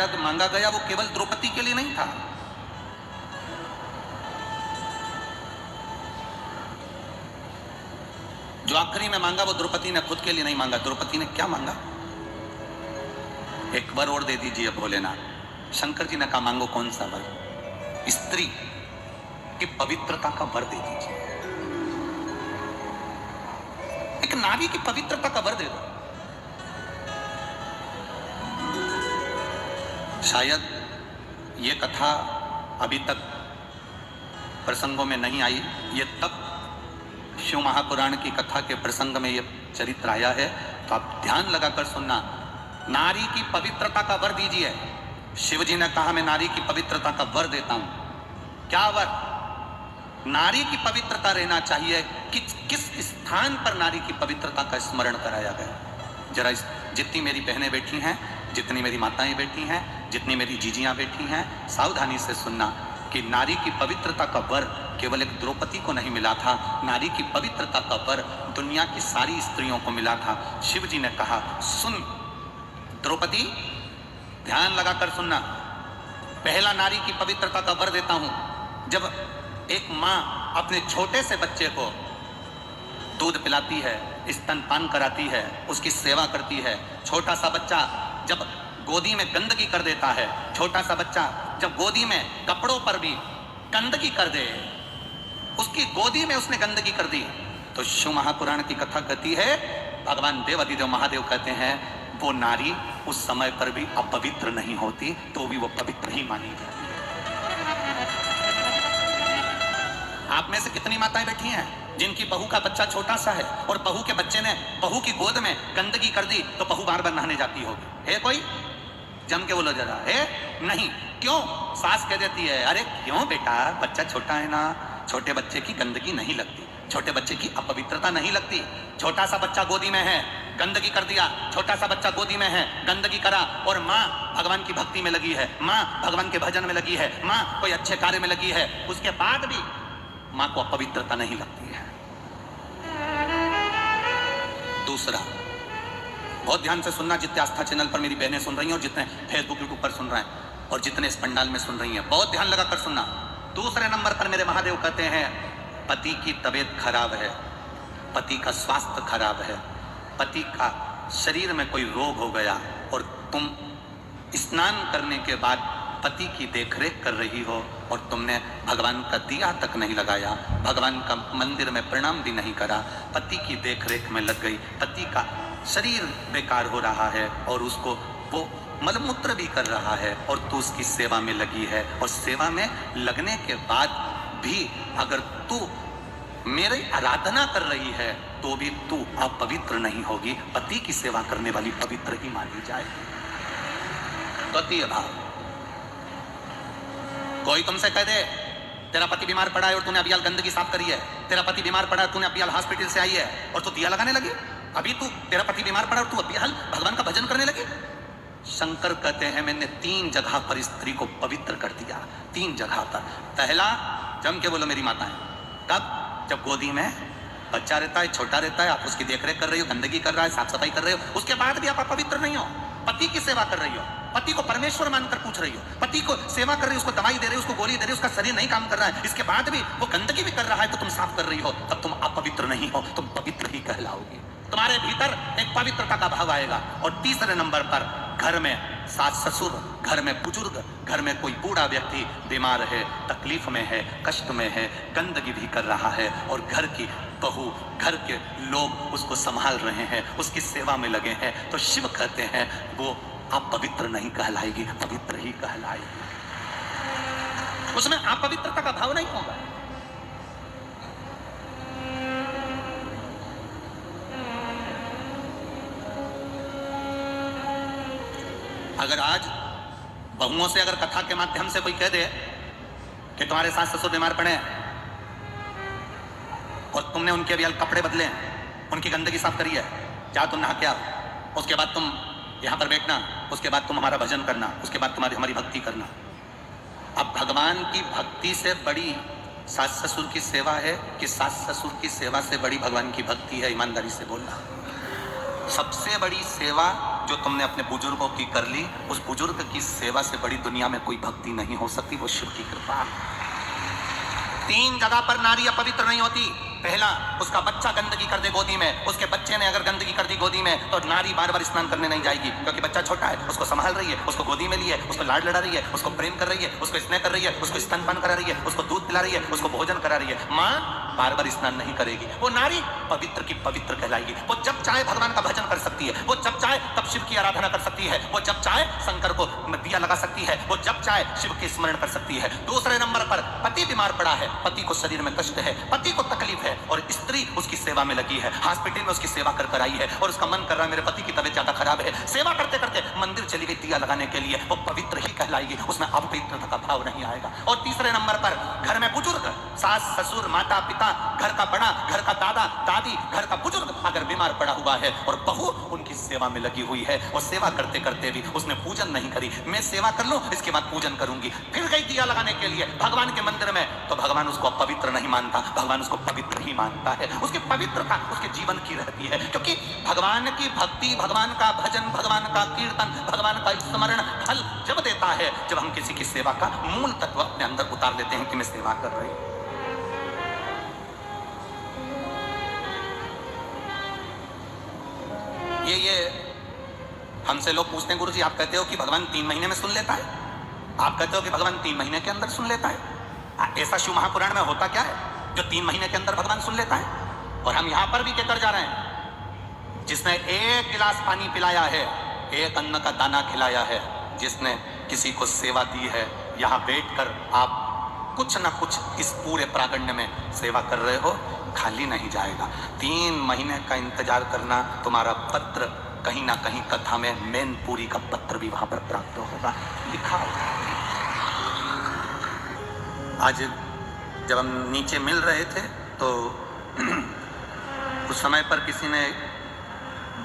गया वो केवल द्रौपदी के लिए नहीं था। जो आखिरी में मांगा वो द्रौपदी ने खुद के लिए नहीं मांगा। द्रौपदी ने क्या मांगा? एक वर और दे दीजिए भोलेनाथ। शंकर जी ने कहा मांगो कौन सा वर? स्त्री की पवित्रता का वर दे दीजिए, एक नारी की पवित्रता का वर दे दो। शायद ये कथा अभी तक प्रसंगों में नहीं आई, ये तब शिव महापुराण की कथा के प्रसंग में ये चरित्र आया है, तो आप ध्यान लगाकर सुनना। नारी की पवित्रता का वर दीजिए। शिव जी ने कहा मैं नारी की पवित्रता का वर देता हूं। क्या वर? नारी की पवित्रता रहना चाहिए। किस स्थान पर नारी की पवित्रता का स्मरण कराया गया? जरा जितनी मेरी बहनें बैठी हैं, जितनी मेरी माताएं बैठी हैं, जितनी मेरी जीजियां बैठी हैं, सावधानी से सुनना कि नारी की पवित्रता का वर केवल एक द्रौपदी को नहीं मिला था। नारी की पवित्रता का वर दुनिया की सारी स्त्रियों को मिला था। शिव जी ने कहा सुन द्रौपदी, ध्यान लगाकर सुनना। पहला नारी की पवित्रता का वर देता हूं। जब एक मां अपने छोटे से बच्चे को दूध पिलाती है, स्तनपान कराती है, उसकी सेवा करती है, छोटा सा बच्चा जब गोदी में गंदगी कर देता है, छोटा सा बच्चा जब गोदी में कपड़ों पर भी गंदगी कर दे, उसकी गोदी में उसने गंदगी कर दी, तो शिव महापुराण की कथा कहती है, भगवान देव अधिदेव महादेव कहते हैं वो नारी उस समय पर भी अपवित्र नहीं होती, तो भी वो पवित्र ही मानी जाती है। आप में से कितनी माताएं बैठी हैं जिनकी बहू का बच्चा छोटा सा है और बहू के बच्चे ने बहू की गोद में गंदगी कर दी, तो बहू बार बार नहाने जाती होगी? है कोई? जम के बोलो जरा। है? नहीं। क्यों? सास कह देती है अरे क्यों बेटा, बच्चा छोटा है ना, छोटे बच्चे की गंदगी नहीं लगती, छोटे बच्चे की अपवित्रता नहीं लगती। छोटा सा बच्चा गोदी में है, गंदगी कर दिया, छोटा सा बच्चा गोदी में है, गंदगी करा, और माँ भगवान की भक्ति में लगी है, माँ भगवान के भजन में लगी है, माँ कोई अच्छे कार्य में लगी है, उसके बाद भी माँ को अपवित्रता नहीं लगती है। दूसरा, बहुत ध्यान से सुनना, जितने आस्था चैनल पर मेरी बहनें सुन रही हैं और जितने फेसबुक यूट्यूब पर सुन रहे हैं और जितने इस पंडाल में सुन रही हैं, बहुत ध्यान लगाकर सुनना। दूसरे नंबर पर मेरे महादेव कहते हैं पति की तबीयत खराब है, पति का स्वास्थ्य खराब है, पति का शरीर में कोई रोग हो गया और तुम स्नान करने के बाद पति की देखरेख कर रही हो और तुमने भगवान का दिया तक नहीं लगाया, भगवान का मंदिर में प्रणाम भी नहीं करा, पति की देखरेख में लग गई, पति का शरीर बेकार हो रहा है और उसको वो मलमूत्र भी कर रहा है और तू उसकी सेवा में लगी है, और सेवा में लगने के बाद भी अगर तू मेरी आराधना कर रही है तो भी तू अपवित्र नहीं होगी, पति की सेवा करने वाली पवित्र ही मानी जाएगी। द्वितीय भाव, कोई तुमसे कह दे तेरा पति बीमार पड़ा है और तूने अभी गंदगी साफ करी है, तेरा पति बीमार पड़ा है, तूने अभी हॉस्पिटल से आई है और तू दिया लगाने लगी, अभी तू तेरा पति बीमार पड़ा और तू अभी भगवान का भजन करने लगी। शंकर कहते हैं मैंने 3 जगह पर स्त्री को पवित्र कर दिया, 3 जगह पर। पहला, जम के बोलो मेरी माताएं, कब? जब गोदी में बच्चा रहता है, छोटा रहता है, आप उसकी देखरेख कर रही हो, गंदगी कर रहा है, साफ सफाई कर रहे हो, उसके बाद भी आप अपवित्र नहीं हो, पति की सेवा कर रही हो, पति को परमेश्वर मानकर पूछ रही हो, पति को सेवा कर रही हो, उसको दवाई दे रही हो, उसको गोली दे रही हो, उसका शरीर नहीं काम कर रहा है, इसके बाद भी वो गंदगी भी कर रहा है तो तुम साफ कर रही हो, तब तुम अपवित्र नहीं हो, तुम पवित्र ही कहलाओगी। तुम्हारे भीतर एक पवित्रता का भाव आएगा। और तीसरे नंबर पर, घर में सास ससुर, घर में बुजुर्ग, घर में कोई बूढ़ा व्यक्ति बीमार है, तकलीफ में है, कष्ट में है, गंदगी भी कर रहा है और घर की बहू, घर के लोग उसको संभाल रहे हैं, उसकी सेवा में लगे हैं, तो शिव कहते हैं वो अपवित्र नहीं कहलाएगी, पवित्र ही कहलाएगी, उसमें अपवित्रता का भाव नहीं होगा। अगर आज बहुओं से अगर कथा के माध्यम से कोई कह दे कि तुम्हारे सास ससुर बीमार पड़े हैं और तुमने उनके अभी कपड़े बदले हैं, उनकी गंदगी साफ करी है, जाओ तुम नहा के आओ, उसके बाद तुम यहाँ पर बैठना, उसके बाद तुम हमारा भजन करना, उसके बाद तुम्हारी हमारी भक्ति करना। अब भगवान की भक्ति से बड़ी सास ससुर की सेवा है कि सास ससुर की सेवा से बड़ी भगवान की भक्ति है? ईमानदारी से बोलना। सबसे बड़ी सेवा जो तुमने अपने बुजुर्गों की कर ली, उस बुजुर्ग की सेवा से बड़ी दुनिया में कोई भक्ति नहीं हो सकती, वो शिव की कृपा। 3 जगह पर नारी अपवित्र नहीं होती। पहला उसका बच्चा गंदगी कर दे गोदी में, उसके बच्चे ने अगर गंदगी कर दी गोदी में, तो नारी बार बार स्नान करने नहीं जाएगी, क्योंकि बच्चा छोटा है, उसको संभाल रही है, उसको गोदी में ली है, उसको लाड लड़ा रही है, उसको प्रेम कर रही है, उसको स्नेह कर रही है, उसको स्तनपान करा रही है, उसको दूध पिला रही है, उसको भोजन करा रही है। माँ बार बार स्नान नहीं करेगी, वो नारी पवित्र की पवित्र कहलाएगी। वो जब चाहे भगवान का भजन कर सकती है, वो जब चाहे तब शिव की आराधना कर सकती है, वो जब चाहे शंकर को दिया लगा सकती है, वो जब चाहे शिव के स्मरण कर सकती है। दूसरे नंबर पर पति बीमार पड़ा है, पति को शरीर में कष्ट है, पति को तकलीफ है, और स्त्री उसकी सेवा में लगी है, हॉस्पिटल में उसकी सेवा कर आई है, और उसका मन कर रहा है मेरे पति की तबीयत ज्यादा खराब है, सेवा करते करते मंदिर चली गई दिया लगाने के लिए, वो पवित्र ही कहलाएगी, उसमें अपवित्रता का भाव नहीं आएगा। और तीसरे नंबर पर घर में बुजुर्ग, सास ससुर माता पिता, घर का बड़ा, घर का दादा दादी, घर का बुजुर्ग अगर बीमार पड़ा हुआ है और बहू उनकी सेवा में लगी हुई है, और सेवा करते करते भी उसने पूजन नहीं करी, मैं सेवा कर लूं इसके बाद पूजन करूंगी, फिर गई दिया लगाने के लिए भगवान के मंदिर में, तो भगवान उसको पवित्र नहीं मानता, भगवान उसको पवित्र ही मानता है। उसकी पवित्रता उसके जीवन की रहती है, क्योंकि भगवान की भक्ति, भगवान का भजन, भगवान का कीर्तन, भगवान का स्मरण फल जब देता है जब हम किसी की सेवा का मूल तत्व अपने अंदर उतार लेते हैं कि मैं सेवा कर रही हूं। ये हमसे लोग पूछते हैं, गुरुजी आप कहते हो कि भगवान 3 महीने में सुन लेता है, आप कहते हो कि भगवान 3 महीने के अंदर सुन लेता है, ऐसा शिव महापुराण में होता क्या है जो 3 महीने के अंदर भगवान सुन लेता है? और हम यहां पर भी कहकर जा रहे हैं, जिसने 1 गिलास पानी पिलाया है, 1 अन्न का दाना खिलाया है, जिसने किसी को सेवा दी है, यहां बैठकर आप कुछ ना कुछ इस पूरे प्रागण्य में सेवा कर रहे हो, खाली नहीं जाएगा। 3 महीने का इंतजार करना, तुम्हारा पत्र कहीं ना कहीं कथा में मैनपुरी का पत्र भी वहां पर प्राप्त होगा, लिखा होगा। आज जब हम नीचे मिल रहे थे तो उस समय पर किसी ने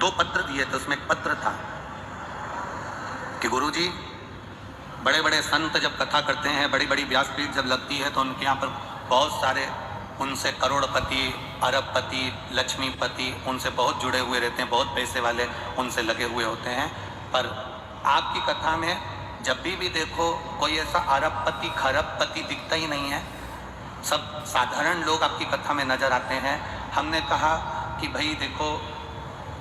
2 पत्र दिए थे, उसमें एक पत्र था कि गुरुजी बड़े बड़े संत जब कथा करते हैं, बड़ी बड़ी व्यासपीठ जब लगती है, तो उनके यहाँ पर बहुत सारे उनसे करोड़पति, अरबपति, लक्ष्मीपति उनसे बहुत जुड़े हुए रहते हैं, बहुत पैसे वाले उनसे लगे हुए होते हैं, पर आपकी कथा में जब भी देखो कोई ऐसा अरबपति खरबपति दिखता ही नहीं है, सब साधारण लोग आपकी कथा में नजर आते हैं। हमने कहा कि भाई देखो,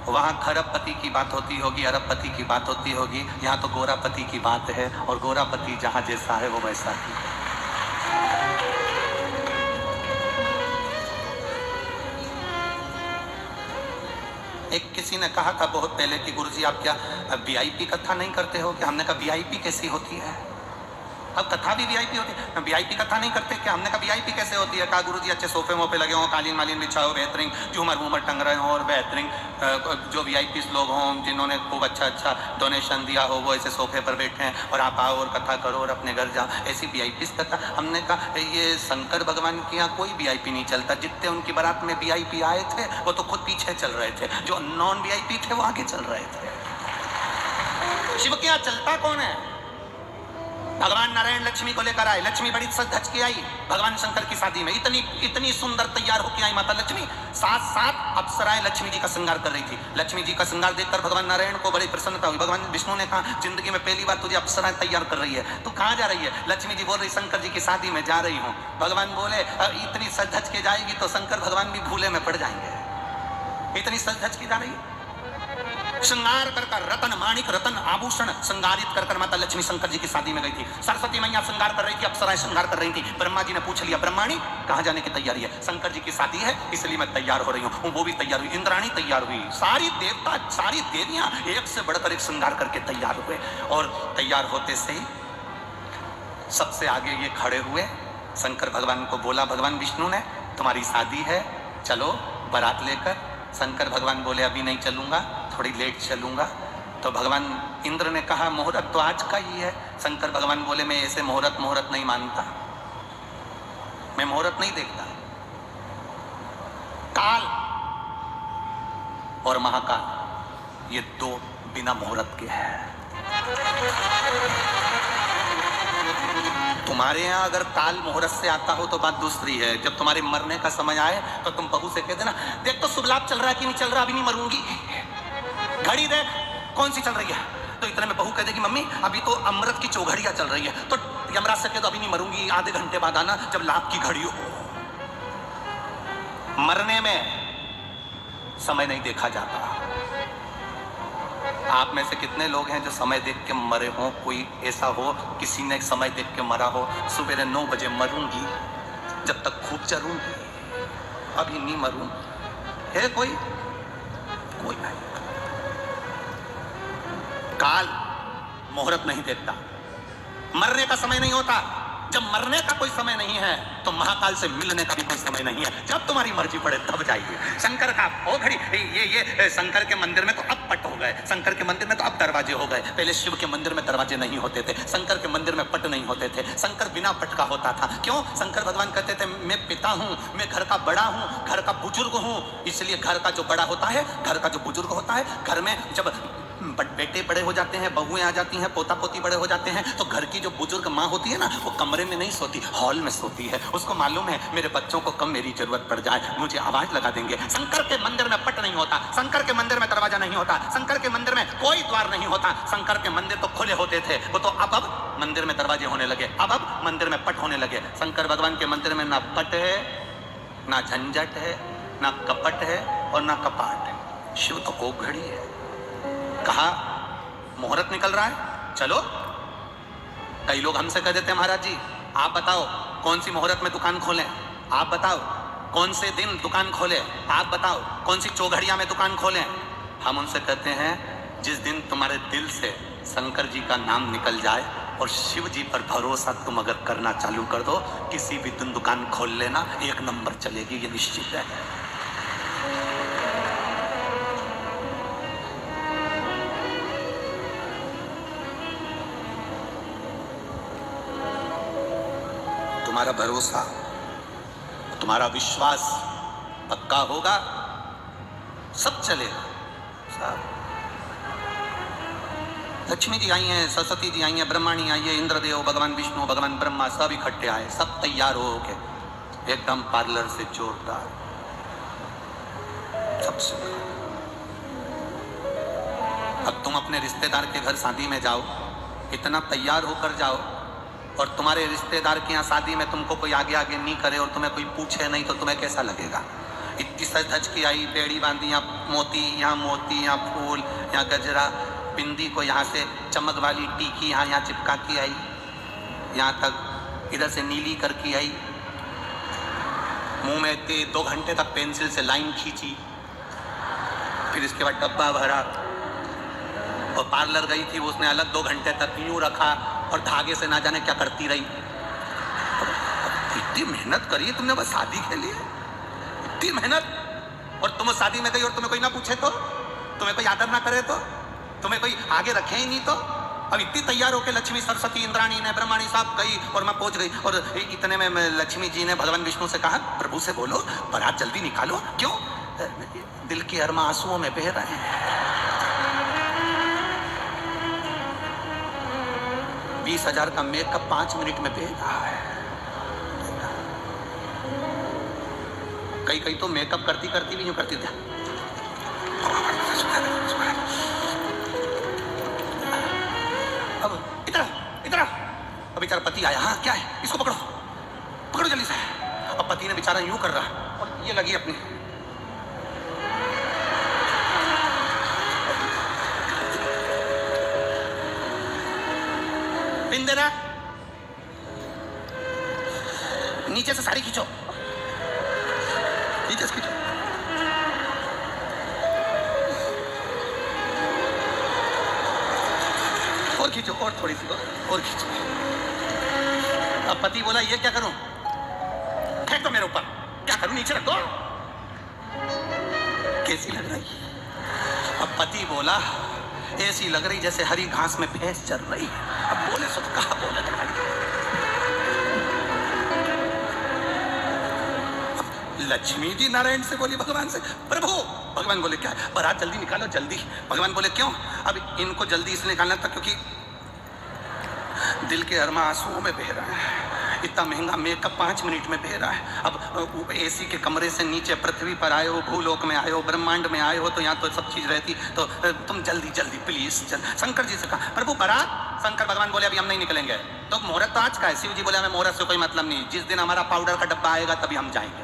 वहाँ खरबपति की बात होती होगी, अरबपति की बात होती होगी, यहाँ तो गोरापति की बात है, और गोरापति जहाँ जैसा है वो वैसा ही है। एक किसी ने कहा था बहुत पहले कि गुरुजी आप क्या वीआईपी कथा नहीं करते हो क्या? हमने कहा वीआईपी कैसी होती है? अब कथा भी वीआईपी होती है, वीआईपी कथा नहीं करते क्या? हमने कहा वीआईपी कैसे होती है? कहा गुरुजी अच्छे सोफे मोफे लगे हों, कालीन मालीन बिछा हो, बेहतरीन झूमर वूमर टंग रहे हों, और बेहतरीन जो वीआईपी लोग हों जिन्होंने खूब अच्छा अच्छा डोनेशन दिया हो, वो ऐसे सोफे पर बैठे हैं और आप आओ और कथा करो और अपने घर जाओ, ऐसी वीआईपी कथा। हमने कहा ये शंकर भगवान के यहाँ कोई वीआईपी नहीं चलता, जितने उनकी बारात में वीआईपी आए थे वो तो खुद पीछे चल रहे थे, जो नॉन वीआईपी थे वो आगे चल रहे थे। शिव के यहाँ चलता कौन है? भगवान नारायण लक्ष्मी को लेकर आए, लक्ष्मी बड़ी सज धज के आई भगवान शंकर की शादी में, इतनी सुंदर तैयार होकर आई माता लक्ष्मी, 7 अप्सराएं लक्ष्मी जी का श्रृंगार कर रही थी। लक्ष्मी जी का श्रृंगार देखकर भगवान नारायण को बड़ी प्रसन्नता हुई। भगवान विष्णु ने कहा जिंदगी में पहली बार तुझे अप्सराएं तैयार कर रही है, तू कहाँ जा रही है? लक्ष्मी जी बोल रही शंकर जी की शादी में जा रही हूँ। भगवान बोले इतनी सज धज के जाएगी तो शंकर भगवान भी भूले में पड़ जाएंगे, इतनी सज धज की जा रही है। श्रृंगार कर रतन माणिक रतन आभूषण श्रृंगारित कर माता लक्ष्मी शंकर जी की शादी में गई थी। सरस्वती मैया श्रृंगार कर रही थी, अप्सराएं श्रृंगार कर रही थी। ब्रह्मा जी ने पूछ लिया ब्रह्माणी कहाँ जाने की तैयारी है? शंकर जी की शादी है इसलिए मैं तैयार हो रही हूँ। वो भी तैयार हुई, इंद्राणी तैयार हुई, सारी देवता सारी देवियां एक से बढ़कर एक श्रृंगार करके तैयार हुए। और तैयार होते से ही सबसे आगे ये खड़े हुए, शंकर भगवान को बोला भगवान विष्णु ने तुम्हारी शादी है, चलो बारात लेकर। शंकर भगवान बोले अभी नहीं चलूंगा, थोड़ी लेट चलूंगा। तो भगवान इंद्र ने कहा मुहूर्त तो आज का ही है। शंकर भगवान बोले मैं ऐसे मुहूर्त नहीं मानता, मैं मुहूर्त नहीं देखता। काल और महाकाल ये 2 बिना मुहूर्त के हैं। तुम्हारे यहाँ अगर काल मुहूर्त से आता हो तो बात दूसरी है। जब तुम्हारे मरने का समय आए तो तुम बहू से कह देना देख तो शुभ लाभ चल रहा है कि नहीं चल रहा, अभी नहीं मरूंगी, घड़ी देख कौन सी चल रही है। तो इतने में बहू कह देगी मम्मी अभी तो अमृत की चौघड़ियां चल रही है। तो यमराज से कह दो अभी नहीं मरूंगी, आधे घंटे बाद आना जब लाभ की घड़ी हो। मरने में समय नहीं देखा जाता। आप में से कितने लोग हैं जो समय देख के मरे हो? कोई ऐसा हो किसी ने समय देख के मरा हो, सुबह 9 बजे मरूंगी, जब तक खूब चरूंगी, अभी नहीं मरूंगी। है कोई? कोई नहीं। काल मुहूर्त नहीं देखता। मरने का समय नहीं होता। जब मरने का कोई समय नहीं है तो महाकाल से मिलने का भी कोई समय नहीं है। जब तुम्हारी मर्जी पड़े तब जाइए। शंकर का ओ घड़ी ये शंकर के मंदिर में तो अब पट हो गए, शंकर के मंदिर में तो अब दरवाजे हो गए। पहले शिव के मंदिर में दरवाजे नहीं होते थे, शंकर के मंदिर में पट नहीं होते थे। शंकर बिना पट का होता था। क्यों? शंकर भगवान कहते थे मैं पिता हूँ, मैं घर का बड़ा हूँ, घर का बुजुर्ग हूँ। इसलिए घर का जो बड़ा होता है, घर का जो बुजुर्ग होता है, घर में जब बेटे बड़े हो जाते हैं, बहुएं आ जाती हैं, पोता पोती बड़े हो जाते हैं, तो घर की जो बुजुर्ग माँ होती है ना, वो कमरे में नहीं सोती, हॉल में सोती है। उसको मालूम है मेरे बच्चों को कब मेरी जरूरत पड़ जाए मुझे आवाज लगा देंगे। शंकर के मंदिर में पट नहीं होता, शंकर के मंदिर में दरवाजा नहीं होता, शंकर के मंदिर में कोई द्वार नहीं होता। शंकर के मंदिर तो खुले होते थे, वो तो अब मंदिर में दरवाजे होने लगे, अब मंदिर में पट होने लगे। शंकर भगवान के मंदिर में ना पट है, ना झंझट है, ना कपट है और ना कपाट है। शिव तो कोक घड़ी है। कहा मुहूर्त निकल रहा है, चलो। कई लोग हमसे कह देते हैं महाराज जी आप बताओ कौन सी मुहूर्त में दुकान खोलें, आप बताओ कौन से दिन दुकान खोलें, आप बताओ कौन सी चौघड़िया में दुकान खोलें। हम उनसे कहते हैं जिस दिन तुम्हारे दिल से शंकर जी का नाम निकल जाए और शिव जी पर भरोसा तुम अगर करना चालू कर दो, किसी भी दिन दुकान खोल लेना, 1 नंबर चलेगी, ये निश्चित है। तुम्हारा भरोसा, तुम्हारा विश्वास पक्का होगा, सब चलेगा। सब लक्ष्मी जी आई हैं, सरस्वती जी आई हैं, ब्रह्माणी आई है, इंद्रदेव, भगवान विष्णु, भगवान ब्रह्मा सब इकट्ठे आए, सब तैयार हो के एकदम पार्लर से जोरदार सबसे। अब तुम अपने रिश्तेदार के घर शादी में जाओ, इतना तैयार होकर जाओ और तुम्हारे रिश्तेदार के यहाँ शादी में तुमको कोई आगे आगे नहीं करे और तुम्हें कोई पूछे नहीं, तो तुम्हें कैसा लगेगा? इतनी सज धज की आई, बेड़ी बांधी, यहाँ मोती, यहाँ फूल, यहाँ गजरा, बिंदी को यहाँ से चमक वाली टीकी यहाँ चिपका के आई, यहाँ तक इधर से नीली करके आई, मुंह में 2 घंटे तक पेंसिल से लाइन खींची, फिर इसके बाद डब्बा भरा और पार्लर गई थी, उसने अलग 2 घंटे तक यूं रखा और धागे से ना जाने क्या करती रही। इतनी मेहनत करी तुमने बस शादी के लिए, इतनी मेहनत, और तुम शादी में गई और तुम्हें कोई ना पूछे तो, तुम्हें कोई आदर ना करे तो, तुम्हें कोई आगे रखे ही नहीं तो। अब इतनी तैयार होकर लक्ष्मी, सरस्वती, इंद्राणी ने, ब्रह्माणी साहब गई और मैं पहुंच गई, और इतने में लक्ष्मी जी ने भगवान विष्णु से कहा प्रभु से बोलो बारात जल्दी निकालो। क्यों? दिल के अरमा आंसुओं में बह रहे हैं। 20,000 का मेकअप 5 मिनट में बह रहा है। कई तो मेकअप करती करती भी यूं करती थी। अब इधर अब बेचारा पति आया, हाँ क्या है, इसको पकड़ो जल्दी से। अब पति ने बेचारा यूं कर रहा है और ये लगी अपनी, पिन देना, नीचे से साड़ी खींचो, नीचे से खींचो, और खींचो, और थोड़ी सी और खींचो। अब पति बोला ये क्या करूं? फेंक दो मेरे ऊपर, क्या करूं, नीचे रख दो। कैसी लग रही? अब पति बोला ऐसी लग रही जैसे हरी घास में भैंस चल रही है। अब बोले सो कहा बोले तो लक्ष्मी जी नारायण से बोली भगवान से, प्रभु। भगवान बोले क्या है? बारात जल्दी निकालो, जल्दी। भगवान बोले क्यों? अब इनको जल्दी इसलिए निकालना था क्योंकि दिल के अरमा आंसुओं में बह रहा है। इतना महंगा मेकअप 5 मिनट में बह रहा है। अब एसी के कमरे से नीचे पृथ्वी पर आए हो, भूलोक में आए हो, ब्रह्मांड में आए हो, तो यहाँ तो सब चीज रहती, तो तुम जल्दी जल्दी प्लीज शंकर जी से कहा प्रभु बारात। शंकर भगवान बोले अभी हम नहीं निकलेंगे। तो मुहूर्त तो आज का है। शिव जी बोले हमें मुहूर्त से कोई मतलब नहीं, जिस दिन हमारा पाउडर का डब्बा आएगा तभी हम जाएंगे।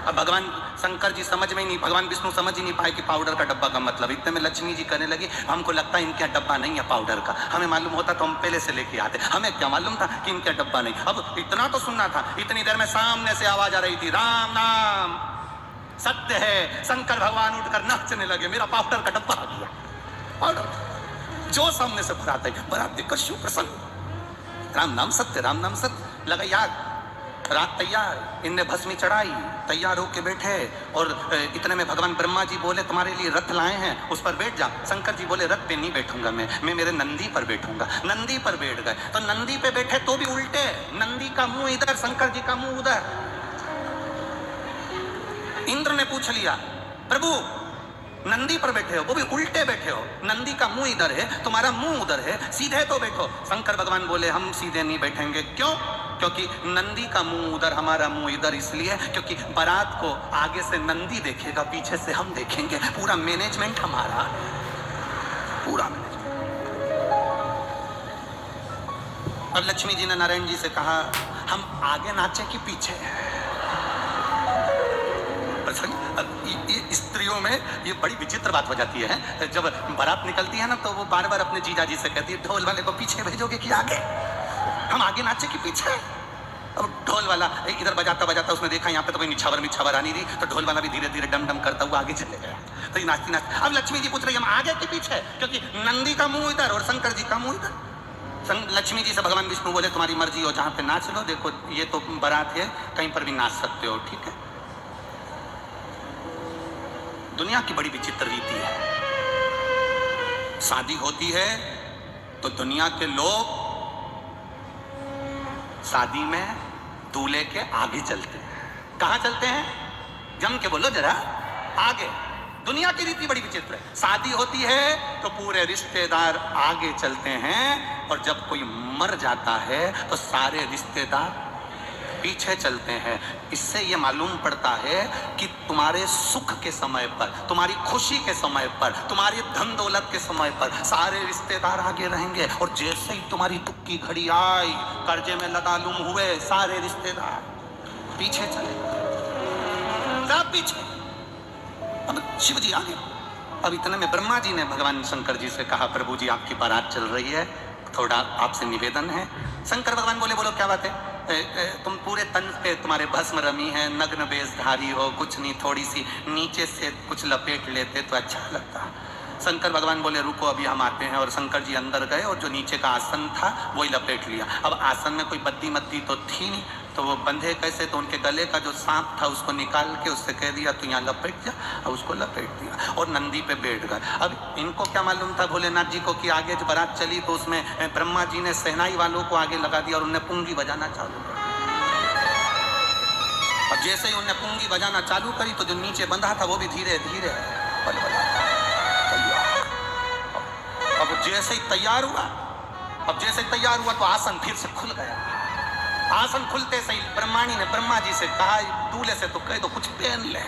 अब भगवान शंकर जी समझ में ही नहीं, भगवान विष्णु समझ ही नहीं पाए कि पाउडर का डब्बा का मतलब। इतने में लक्ष्मी जी कहने लगी हमको लगता है इनके यहाँ डब्बा नहीं है पाउडर का, हमें मालूम होता तो हम पहले से लेके आते, हमें क्या मालूम था कि इनके यहाँ डब्बा नहीं। अब इतना तो सुनना था। इतनी देर में सामने से आवाज आ रही थी, राम नाम सत्य है। शंकर भगवान उठकर नाचने लगे, मेरा पाउडर का डब्बा आ गया। पाउडर जो सामने से बारात है, बारात देखकर शिव प्रसन्न, राम नाम सत्य, राम नाम सत्य। लगा याद, रात तैयार, इनने भस्मी चढ़ाई, तैयार होके बैठे और इतने में भगवान ब्रह्मा जी बोले तुम्हारे लिए रथ लाए हैं, उस पर बैठ जा। शंकर जी बोले रथ पे नहीं बैठूंगा मैं मेरे नंदी पर बैठूंगा। नंदी पर बैठ गए तो नंदी पे बैठे तो भी उल्टे, नंदी का मुंह इधर, शंकर जी का मुंह उधर। इंद्र ने पूछ लिया प्रभु नंदी पर बैठे हो, वो भी उल्टे बैठे हो, नंदी का मुंह इधर है, तुम्हारा मुंह उधर है, सीधे तो बैठो। शंकर भगवान बोले हम सीधे नहीं बैठेंगे। क्यों? क्योंकि नंदी का मुंह उधर, हमारा मुंह इधर, इसलिए क्योंकि बारात को आगे से नंदी देखेगा, पीछे से हम देखेंगे। पूरा मैनेजमेंट हमारा, पूरा मैनेजमेंट। अब लक्ष्मी जी ने नारायण जी से कहा हम आगे नाचे कि पीछे? ये स्त्रियों में ये बड़ी विचित्र बात हो जाती है। जब बारात निकलती है ना तो वो बार बार अपने जीजा जी से कहती है ढोल वाले को पीछे भेजोगे कि आगे? हम आगे नाचे कि पीछे? अब ढोल वाला इधर बजाता बजाता उसने देखा यहाँ पे तो कोई निछावर आ नहीं रही, तो ढोल वाला भी धीरे धीरे डम डम करता हुआ आगे चले गया। तो ये नाचती नाचती, अब लक्ष्मी जी पूछ रही हम आगे कि पीछे, क्योंकि नंदी का मुंह इधर और शंकर जी का मुंह इधर। लक्ष्मी जी से भगवान विष्णु बोले तुम्हारी मर्जी हो, जहाँ पे नाच लो, देखो ये तो बारात है, कहीं पर भी नाच सकते हो, ठीक है। दुनिया की बड़ी विचित्र रीति है। शादी होती है तो दुनिया के लोग शादी में दूल्हे के आगे चलते हैं। कहां चलते हैं? जम के बोलो जरा, आगे। दुनिया की रीति बड़ी विचित्र है। शादी होती है तो पूरे रिश्तेदार आगे चलते हैं, और जब कोई मर जाता है तो सारे रिश्तेदार पीछे चलते हैं। इससे यह मालूम पड़ता है कि तुम्हारे सुख के समय पर, तुम्हारी खुशी के समय पर, तुम्हारी धन दौलत के समय पर सारे रिश्तेदार आगे रहेंगे, और जैसे ही तुम्हारी दुख की घड़ी आई, कर्जे में लदालुम हुए, सारे रिश्तेदार पीछे चले, सब पीछे। अब शिव जी आगे। अब इतने में ब्रह्मा जी ने भगवान शंकर जी से कहा प्रभु जी आपकी बारात चल रही है, थोड़ा आपसे निवेदन है। शंकर भगवान बोले बोलो क्या बात है? तुम पूरे तन पे तुम्हारे भस्म रमी है, नग्न वेशधारी हो, कुछ नहीं थोड़ी सी नीचे से कुछ लपेट लेते तो अच्छा लगता। शंकर भगवान बोले रुको अभी हम आते हैं, और शंकर जी अंदर गए और जो नीचे का आसन था वही लपेट लिया। अब आसन में कोई बद्दी मद्दी तो थी नहीं, तो वो बंधे कैसे? तो उनके गले का जो सांप था उसको निकाल के उससे कह दिया तो यहाँ लपेट जा, और उसको लपेट दिया और नंदी पे बैठ गए। अब इनको क्या मालूम था भोलेनाथ जी को कि आगे जो बारात चली तो उसमें ब्रह्मा जी ने सहनाई वालों को आगे लगा दिया और उन्हें पुंगी बजाना चालू कर। अब जैसे ही उन्हें पुंगी बजाना चालू करी तो जो नीचे बंधा था वो भी धीरे धीरे बल बजाता। अब जैसे ही तैयार हुआ तो आसन फिर से खुल गया। आसन खुलते सही ब्रह्माणी ने ब्रह्मा जी से कहा दूल्हे से तो कह दो कुछ पहन ले।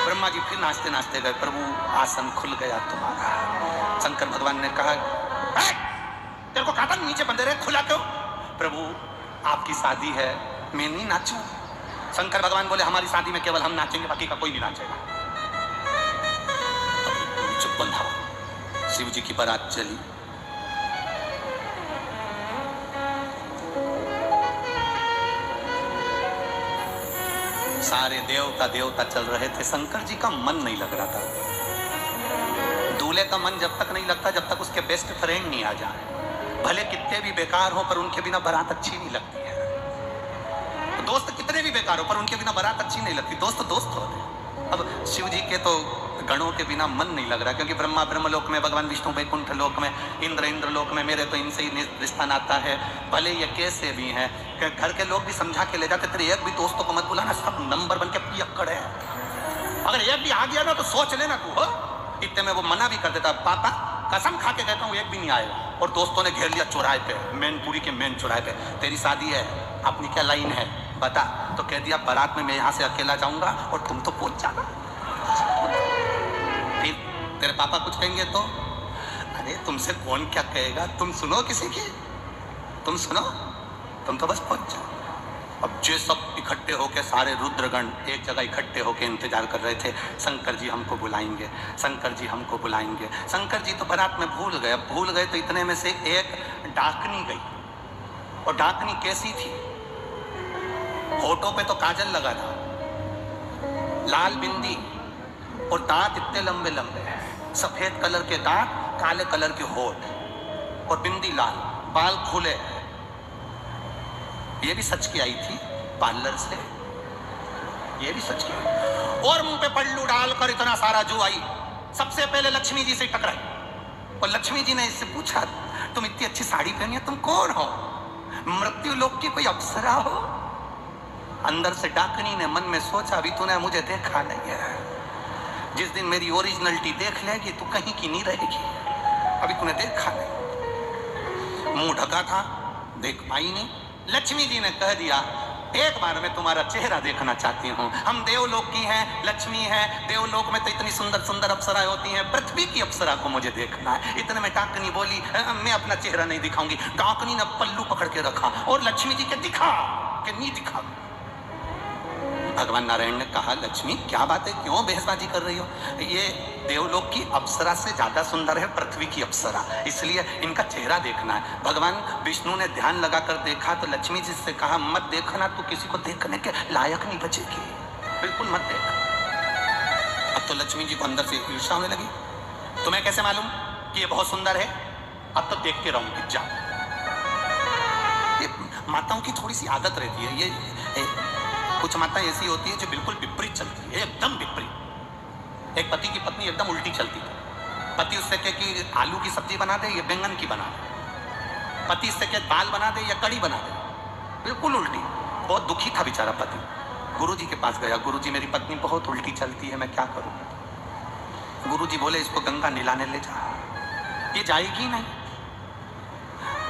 ब्रह्मा जी फिर नाचते नाचते गए, प्रभु आसन खुल गया तुम्हारा। शंकर भगवान ने कहा तेरे को कहा था नीचे बंधे रहे, खुला क्यों? प्रभु आपकी शादी है, मैं नहीं नाचूं। शंकर भगवान बोले हमारी शादी में केवल हम नाचेंगे, बाकी का कोई नहीं नाचेगा। चुप बंधा। शिव जी की बारात चली। सारे देवता चल रहे थे, शंकर जी का मन नहीं लग रहा था। दूल्हे का मन जब तक नहीं लगता जब तक उसके बेस्ट फ्रेंड नहीं आ जाए। भले कितने भी बेकार हो पर उनके बिना बारात अच्छी नहीं लगती है। दोस्त कितने भी बेकार हो पर उनके बिना बारात अच्छी नहीं लगती। दोस्त दोस्त होते हैं। अब शिव जी के तो गणों के बिना मन नहीं लग रहा, क्योंकि ब्रह्मा ब्रह्मलोक में, भगवान विष्णु वैकुंठ लोक में, इंद्र लोक में, मेरे तो इनसे ही रिश्ता नाता है। भले ये कैसे भी हैं, घर के लोग भी समझा के ले जाते, तेरे एक भी दोस्तों को मत बुलाना, सब नंबर बन के पियक्कड़ है। अगर एक भी आ गया ना तो सोच लेना तू हो। इतने में वो मना भी कर देता, पापा कसम खा के कहता हूँ एक भी नहीं आएगा। और दोस्तों ने घेर लिया चौराहे पे, मैनपुरी के मेन चौराहे पे, तेरी शादी है, अपनी क्या लाइन है बता। तो कह दिया बारात में मैं यहाँ से अकेला जाऊंगा और तुम तो पहुंच जाना। फिर तेरे पापा कुछ कहेंगे तो, अरे तुमसे कौन क्या कहेगा, तुम सुनो किसी की, तुम सुनो, तुम तो बस पहुंच जाओ। अब जो सब इकट्ठे होके सारे रुद्रगण एक जगह इकट्ठे होके इंतजार कर रहे थे, शंकर जी हमको बुलाएंगे, शंकर जी हमको बुलाएंगे। शंकर जी तो बारात में भूल गए। भूल गए तो इतने में से एक डाकनी गई, और डाकनी कैसी थी? होठों पे तो काजल लगा था, लाल बिंदी, और दांत इतने लंबे लंबे, सफेद कलर के दांत, काले कलर के होठ, और बिंदी लाल, बाल खुले। ये भी सच की आई थी पार्लर से, ये भी सच की आई। और मुंह पे पल्लू डालकर इतना सारा जो आई, सबसे पहले लक्ष्मी जी से टकराई। और लक्ष्मी जी ने इससे पूछा, तुम इतनी अच्छी साड़ी पहनी है, तुम कौन हो? मृत्यु लोक की कोई अप्सरा हो? अंदर से डाकनी ने मन में सोचा, अभी तूने मुझे देखा नहीं है, जिस दिन मेरी ओरिजिनलिटी देख लेगी तू कहीं की नहीं रहेगी। अभी तूने देखा नहीं, मुंह ढका था, देख पाई नहीं। लक्ष्मी जी ने कह दिया, एक बार मैं तुम्हारा चेहरा देखना चाहती हूँ। हम देवलोक की हैं, लक्ष्मी है, देवलोक में तो इतनी सुंदर सुंदर अप्सराएं होती हैं, पृथ्वी की अप्सरा को मुझे देखना है। इतने में डाकनी बोली, मैं अपना चेहरा नहीं दिखाऊंगी। डाकनी ने पल्लू पकड़ के रखा और लक्ष्मी जी के दिखा कि नहीं दिखा। भगवान नारायण ने कहा, लक्ष्मी क्या बात है, क्यों बहसबाजी कर रही हो? ये देवलोक की अप्सरा से ज्यादा सुंदर है पृथ्वी की अप्सरा, इसलिए इनका चेहरा देखना है। भगवान विष्णु ने ध्यान लगाकर देखा तो लक्ष्मी जी से कहा, मत देखना, तू किसी को देखने के लायक नहीं बचेगी, बिल्कुल मत देख। अब तो लक्ष्मी जी को अंदर से ईर्ष्या होने लगी, तुम्हें कैसे मालूम कि ये बहुत सुंदर है? अब तो देख के रहूंगी, जा। माताओं की थोड़ी सी आदत रहती है, ये कुछ माताएं ऐसी होती है जो बिल्कुल विपरीत चलती है, एकदम विपरीत। एक पति की पत्नी एकदम उल्टी चलती थी। पति उससे कहे कि आलू की सब्जी बना दे या बैंगन की बना दे, पति उससे कहे दाल बना दे या कड़ी बना दे, बिल्कुल उल्टी। बहुत दुखी था बेचारा पति। गुरुजी के पास गया, गुरुजी मेरी पत्नी बहुत उल्टी चलती है, मैं क्या करूं? गुरुजी बोले, इसको गंगा नहलाने ले जा। ये जाएगी नहीं।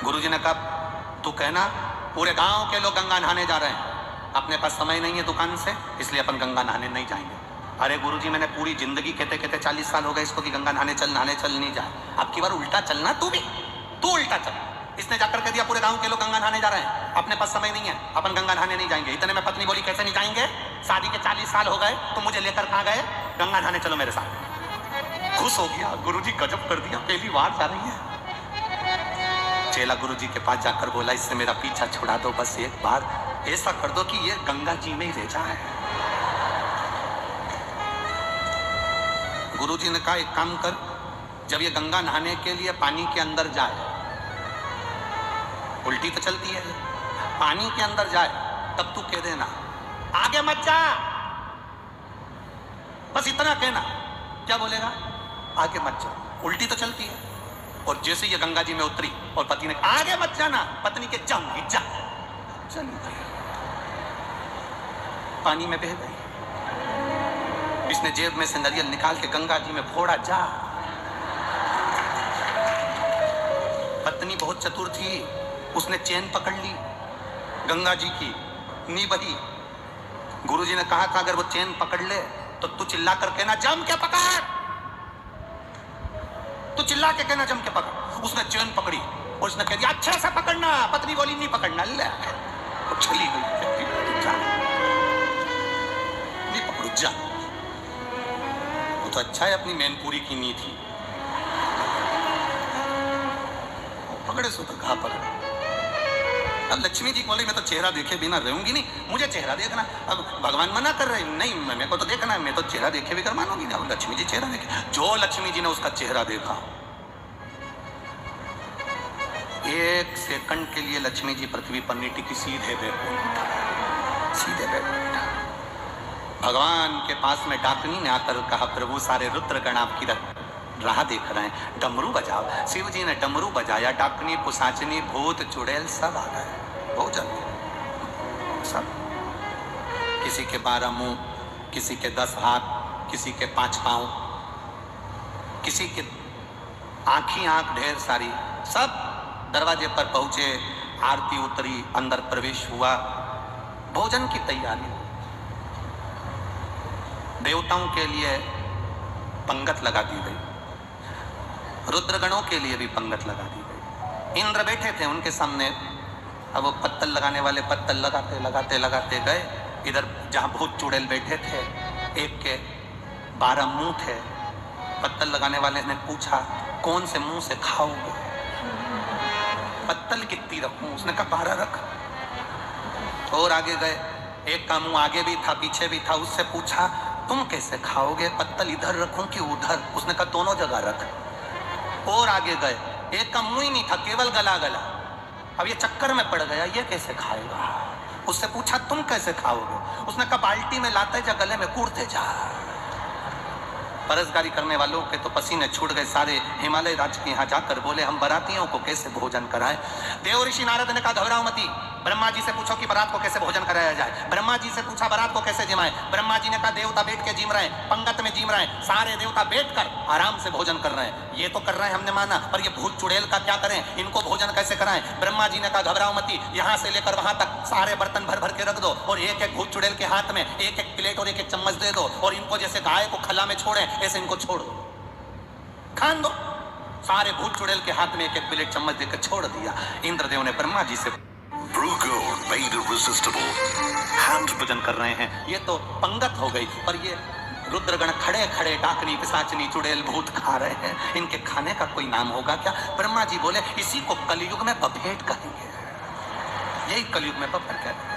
गुरुजी ने कहा, तू कहना पूरे गांव के लोग गंगा नहाने जा रहे हैं, अपने पास समय नहीं है दुकान से, इसलिए अपन गंगा नहाने नहीं जाएंगे। अरे गुरुजी, मैंने पूरी जिंदगी कहते कहते 40 साल हो गए इसको कि गंगा नहाने चल नहीं जाए। अब की बार उल्टा चलना, तू भी, तू उल्टा चल। इसने जाकर कह दिया, पूरे गांव के लोग गंगा नहाने जा रहे हैं, अपने पास समय नहीं है, अपन गंगा नहाने नहीं जाएंगे। इतने में पत्नी बोली, कैसे नहीं जाएंगे? शादी के 40 साल हो गए, तो मुझे लेकर कहाँ गए? गंगा नहाने चलो मेरे साथ। खुश हो गया, गुरुजी गजब कर दिया, पहली बार जा रही है। चेला गुरुजी के पास जाकर बोला, इससे मेरा पीछा छुड़ा दो, बस एक बार ऐसा कर दो कि ये गंगा जी में ही रह जाए। गुरुजी ने कहा, एक काम कर, जब ये गंगा नहाने के लिए पानी के अंदर जाए, उल्टी तो चलती है, पानी के अंदर जाए, तब तू कह देना, आगे मत जा। बस इतना कहना। क्या बोलेगा? आगे मत जा। उल्टी तो चलती है। और जैसे ये गंगा जी में उतरी और पति ने आगे मत जाना, पत्नी के जाऊंगी, जा। चली गई, पानी में बह गई। इसने जेब में से नारियल निकाल के गंगा जी में फोड़ा, जा। पत्नी बहुत चतुर थी, उसने चेन पकड़ ली गंगा जी की, नी बही। गुरुजी ने कहा था, अगर वो चेन पकड़ ले तो तू चिल्ला कर कहना, जम के पकड़। तू चिल्ला के कहना, जम के पकड़। उसने चेन पकड़ी और उसने कह दिया, अच्छे से पकड़ना। पत्नी बोली, नहीं पकड़ना, ले। चली गई, जा, नहीं पकड़ू, जा। वो तो अच्छा है अपनी मैनपुरी की नी थी, पकड़े सो तो कहा पकड़े। अब लक्ष्मी जी बोली, मैं तो चेहरा देखे बिना रहूंगी नहीं, मुझे चेहरा देखना। अब भगवान मना कर रहे, नहीं मेरे को तो देखना है, मैं तो चेहरा देखे बिना मानूंगी ना। लक्ष्मी जी चेहरा देखे, जो लक्ष्मी जी ने उसका चेहरा देखा, 1 सेकंड के लिए लक्ष्मी जी पृथ्वी पर नहीं टिकी, सीधे बैठ, सीधे बैठ। भगवान के पास में डाकनी ने आकर कहा, प्रभु सारे रुद्रगण आपकी राह देख रहे हैं, डमरू बजाओ। शिव जी ने डमरू बजाया, डाकनी, पुसाचनी, भूत, चुड़ैल सब आ गए, बहुत जल्दी सब। किसी के 12 मुंह, किसी के 10 हाथ, किसी के 5 पांव, किसी के आंखी आंख ढेर सारी, सब दरवाजे पर पहुंचे। आरती उतरी, अंदर प्रवेश हुआ, भोजन की तैयारी। देवताओं के लिए पंगत लगा दी गई, रुद्रगणों के लिए भी पंगत लगा दी गई। इंद्र बैठे थे, उनके सामने अब वो पत्तल लगाने वाले पत्तल लगाते लगाते लगाते गए। इधर जहाँ भूत चुड़ैल बैठे थे, एक के 12 मुंह थे। पत्तल लगाने वाले ने पूछा, कौन से मुंह से खाओगे? पत्तल कितनी रखूं? उसने कहा 12 रख। और आगे गए, एक का मुंह आगे भी था पीछे भी था। उससे पूछा, तुम कैसे खाओगे? पत्तल इधर रखूं कि उधर? उसने कहा दोनों जगह रख। और आगे गए, एक का मुंह ही नहीं था, केवल गला गला। अब ये चक्कर में पड़ गया, ये कैसे खाएगा? उससे पूछा, तुम कैसे खाओगे? उसने कहा बाल्टी में लाते जा, गले में कूड़ते जा। परसगारी करने वालों के तो पसीने छूट गए सारे। हिमालय राज्य के यहाँ जाकर बोले, हम बरातियों को कैसे भोजन कराएं? देव ऋषि नारद ने कहा, घबराओ मती, ब्रह्मा जी से पूछो कि बारात को कैसे भोजन कराया जाए। ब्रह्मा जी से पूछा, बारात को कैसे जिमाए? ब्रह्मा जी ने कहा, देवता बैठ के जिम रहे हैं, पंगत में जिम रहे हैं, सारे देवता बैठकर आराम से भोजन कर रहे हैं। ये तो कर रहे हैं, हमने माना, पर ये भूत चुड़ैल का क्या करें? इनको भोजन कैसे कराएं? ब्रह्मा जी ने कहा, घबराओ मती, यहाँ से लेकर वहां तक सारे बर्तन भर भर के रख दो और एक एक भूत चुड़ैल के हाथ में एक एक प्लेट और एक एक चम्मच दे दो और इनको जैसे गाय को खला में छोड़े ऐसे इनको छोड़ दो, खान दो। सारे भूत चुड़ैल के हाथ में एक एक प्लेट चम्मच देकर छोड़ दिया। इंद्रदेव ने ब्रह्मा जी से भोजन कर रहे हैं, ये तो पंगत हो गई, पर ये रुद्रगण खड़े खड़े डाकनी पिशाचनी चुड़ैल भूत खा रहे हैं, इनके खाने का कोई नाम होगा क्या? ब्रह्मा जी बोले, इसी को कलयुग में बफेट कहेंगे। यही कलयुग में बफेट कहते हैं।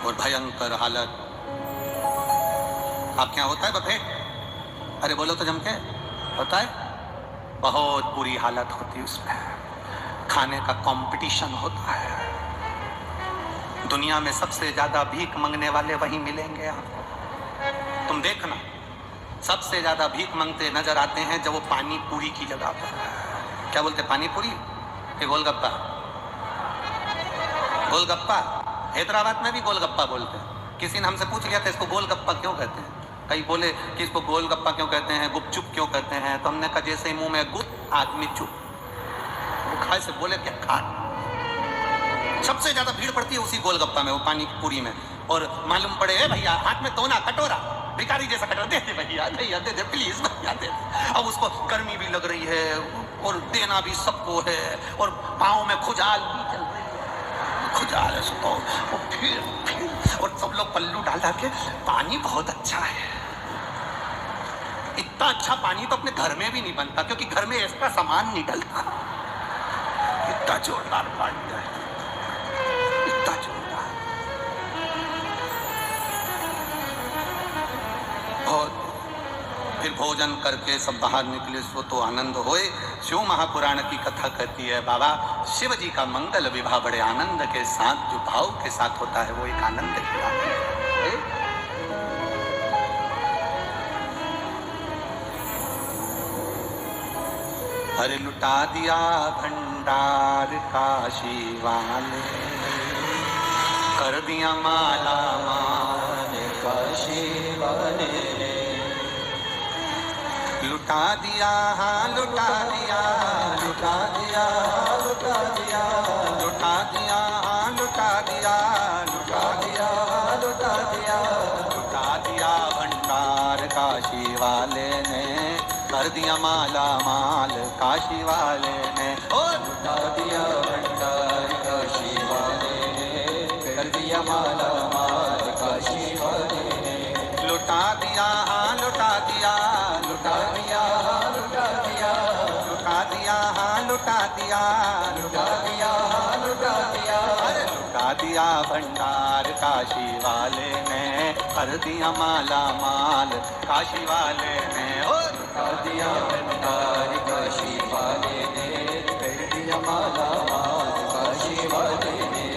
और भयंकर हालत। आप क्या होता है बफेट? अरे बोलो तो जमके होता है। बहुत बुरी हालत होती है उसमें, खाने का कंपटीशन होता है। दुनिया में सबसे ज्यादा भीख मांगने वाले वहीं मिलेंगे आपको। तुम देखना, सबसे ज्यादा भीख मांगते नजर आते हैं जब वो पानी पूरी की जगह पर। क्या बोलते? पानी पूरी कि गोलगप्पा? गोलगप्पा। हैदराबाद में भी गोलगप्पा बोलते हैं। किसी ने हमसे पूछ लिया था, इसको गोलगप्पा क्यों कहते हैं? कई बोले कि इसको गोलगप्पा क्यों कहते हैं, गुपचुप क्यों कहते हैं? तो हमने कहा, जैसे मुंह में गुप आदमी चुप, वो खाए से बोले क्या खा। सबसे ज्यादा भीड़ पड़ती है उसी गोलगप्पा में, वो पानी पूरी में। और मालूम पड़े, भैया हाथ में दोना कटोरा, भिखारी जैसा कटोरा दे दे भैया, भैया दे दे प्लीज भैया दे दे। अब उसको गर्मी भी लग रही है और देना भी सबको है और पाँव में खुजाल भी चल रही है, खुजाल है सबको। और फिर और सब लोग पल्लू डाल डाल के, पानी बहुत अच्छा है। इतना अच्छा पानी तो अपने घर में भी नहीं बनता, क्योंकि घर में ऐसा सामान नहीं डलता। इतना जोरदार पानी है, इतना जोरदार। और फिर भोजन करके सब बाहर निकले, सो तो आनंद होए। शिव महापुराण की कथा कहती है, बाबा शिव जी का मंगल विवाह बड़े आनंद के साथ, जो भाव के साथ होता है वो एक आनंद की बात है। अरे लुटा दिया भंडार काशी वाले, कर दिया माला माल काशी वाले। लुटा दिया, हाँ लुटा दिया, लुटा दिया, लुटा दिया, लुटा दिया, हाँ लुटा दिया, लुटा दिया, लुटा दिया, लुटा दिया भंडार काशी वाले ने, कर दिया माला माल काशी वाले ने। ओ लुटा दिया भंडार काशी वाले ने, कर दिया माला माल काशी वाले ने। लुटा दिया, हाँ लुटा दिया, लुटा दिया, हाँ लुटा दिया, लुटा दिया, हाँ लुटा दिया, लुटा दिया, हाँ लुटा दिया, अरे लुटा दिया भंडार काशी वाले ने, कर दिया माला माल काशी वाले ने। ओ लुटा दिया भंडार काशी वाले ने, कर दिया माला माल काशी वाले ने।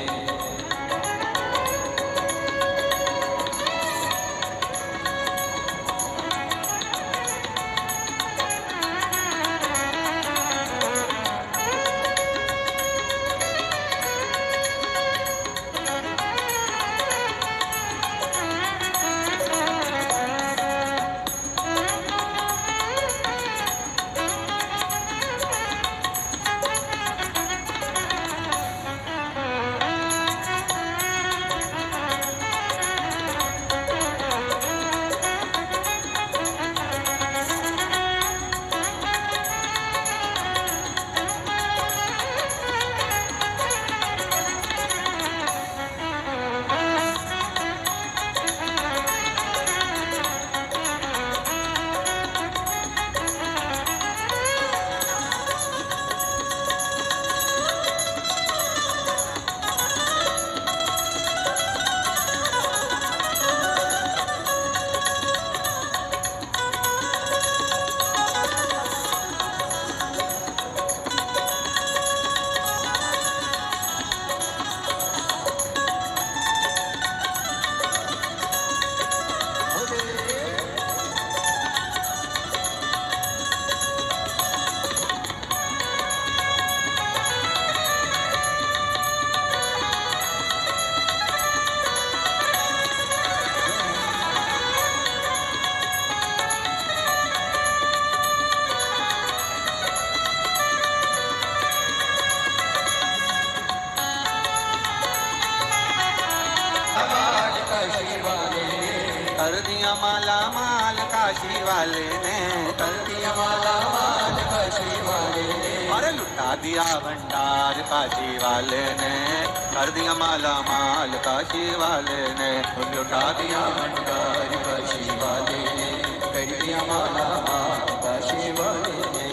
दिया माला माल काशी वाले ने, कर दिया माला माल काशी वाले ने, अरे लुटा दिया भंडार काशी वाले ने, कर दिया माला माल काशी वाले ने, लुटा दिया भंडार काशी वाले ने, कर दिया माला माल काशी वाले ने।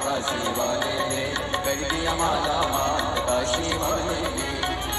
काशी वाले ने, कर दिया माला माल काशी वाले ने,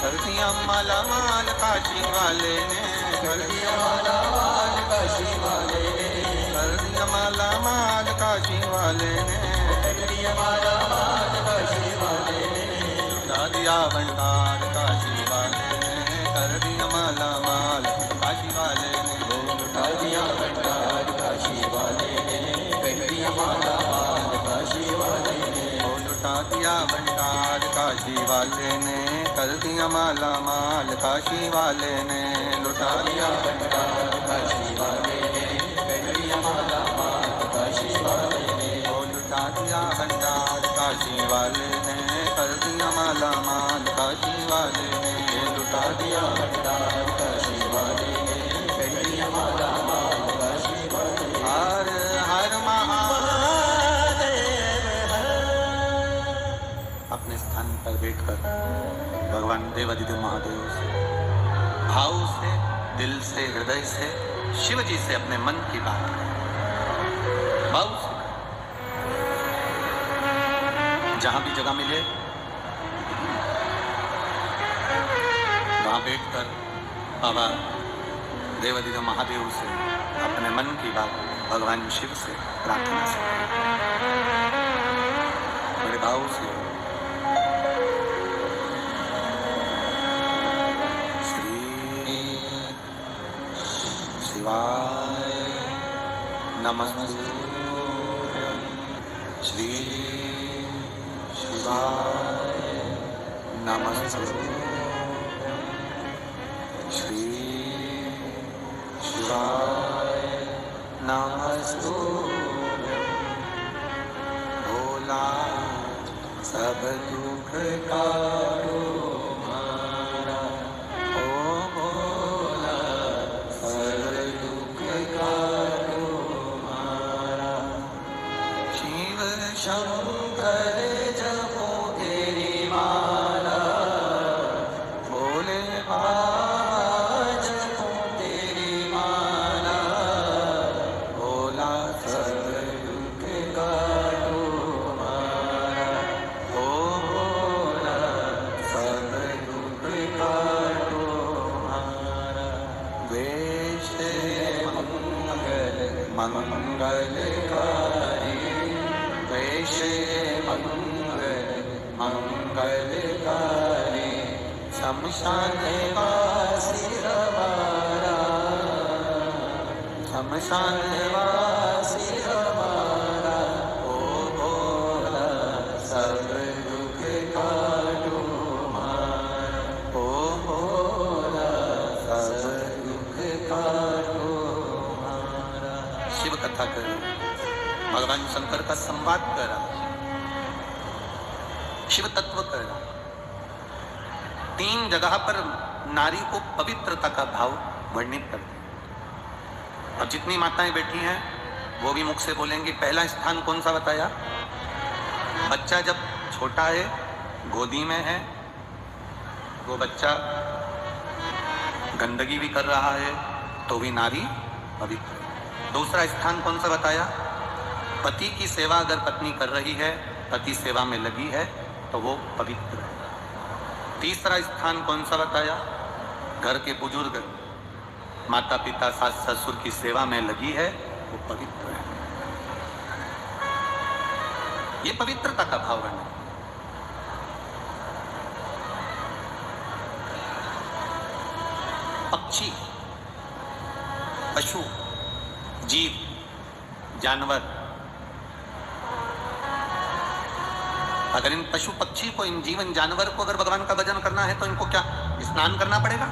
कर दिया माला माल काशी वाले ने, कर दिया माला माल काशी वाले ने, कर दिया माला माल काशी वाले ने, कर दिया माला माल काशी वाले ने, लुटा दिया भंडार काशी वाले ने, कर दिया माला माल काशी वाले ने, लुटा दिया भंडार काशी वाले ने, कर दिया माला माल काशी वाले ने, लुटा दिया भंडार काशी वाले ने, कर दिया माला माल काशी वाले ने, लुटा दिया भंडार काशी वाले ने, कर दिया माला माल काशी वाले ने, लुटा दिया भंडार काशी वाले ने, कर दिया माला माल काशी वाले ने, लुटा दिया भंडार काशी वाले ने, कर दिया माला माल काशी वाले ने। हर हर महादेव अपने स्थान पर बैठकर भगवान देवादिदेव महादेव से भाव से, दिल से, हृदय से शिव जी से अपने मन की बात करें। भाव से जहां भी जगह मिले वहां बैठकर बाबा देवादिदेव महादेव से अपने मन की बात भगवान शिव से प्रार्थना से बड़े भाव से श्री शिवाय नमस्ते, श्री शिवाय नमस्ते, श्री शिवाय नमस्ते, भोला सब दुख काटो मारा, ओ भोला सब दुख काटो मारा, शिव शंकर जपो तेरी माला, भोले बाबा जपो तेरी माला, भोला सब दुख काटो मारा, ओ भोला सब दुख काटो मारा, वेश मंगल मंगलकारी, वेश मंगल मंगलकारी, शमशान वासी हमारा, शमशान वासी हमारा, ओ भोला सब दुख काटो मारा, ओ भोला सब दुख काटो मारा। शिव कथा करो, भगवान शंकर का संवाद करा, शिव तत्व करा। 3 जगह पर नारी को पवित्रता का भाव वर्णित कर दिया। और जितनी माताएं बैठी हैं वो भी मुख से बोलेंगी। पहला स्थान कौन सा बताया? बच्चा जब छोटा है, गोदी में है, वो बच्चा गंदगी भी कर रहा है तो भी नारी पवित्र है। दूसरा स्थान कौन सा बताया? पति की सेवा अगर पत्नी कर रही है, पति सेवा में लगी है तो वो पवित्र है। तीसरा स्थान कौन सा बताया? घर के बुजुर्ग माता पिता सास ससुर की सेवा में लगी है, वो पवित्र है। ये पवित्रता का भाव है। पक्षी, पशु, जीव, जानवर अगर इन पशु पक्षी को, इन जीवन जानवर को अगर भगवान का भजन करना है तो इनको क्या स्नान करना पड़ेगा?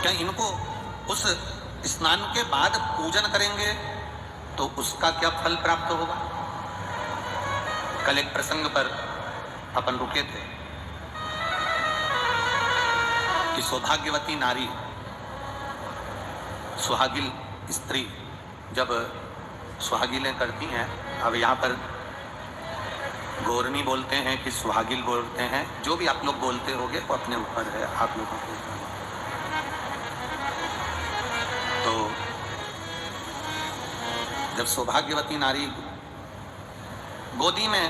क्या इनको उस स्नान के बाद पूजन करेंगे तो उसका क्या फल प्राप्त होगा? कल एक प्रसंग पर अपन रुके थे कि सौभाग्यवती नारी, सुहागिल स्त्री जब सुहागिलें करती हैं, अब यहाँ पर गोरनी बोलते हैं कि सुहागिल बोलते हैं, जो भी आप लोग बोलते होगे वो अपने ऊपर है आप लोगों के। तो जब सौभाग्यवती नारी गोदी में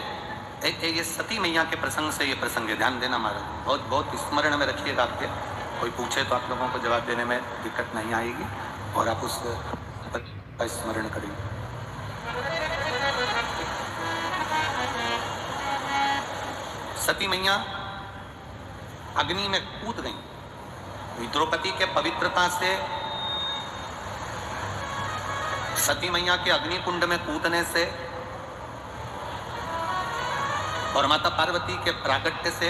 ये सती मैया के प्रसंग से ये प्रसंग है, ध्यान देना महाराज, बहुत बहुत स्मरण में रखिएगा। आपके कोई पूछे तो आप लोगों को जवाब देने में दिक्कत नहीं आएगी और आप उस का स्मरण करेंगे। सती मैया अग्नि में कूद गई। द्रौपदी के पवित्रता से सती मैया के अग्नि कुंड में कूदने से और माता पार्वती के प्रागट्य से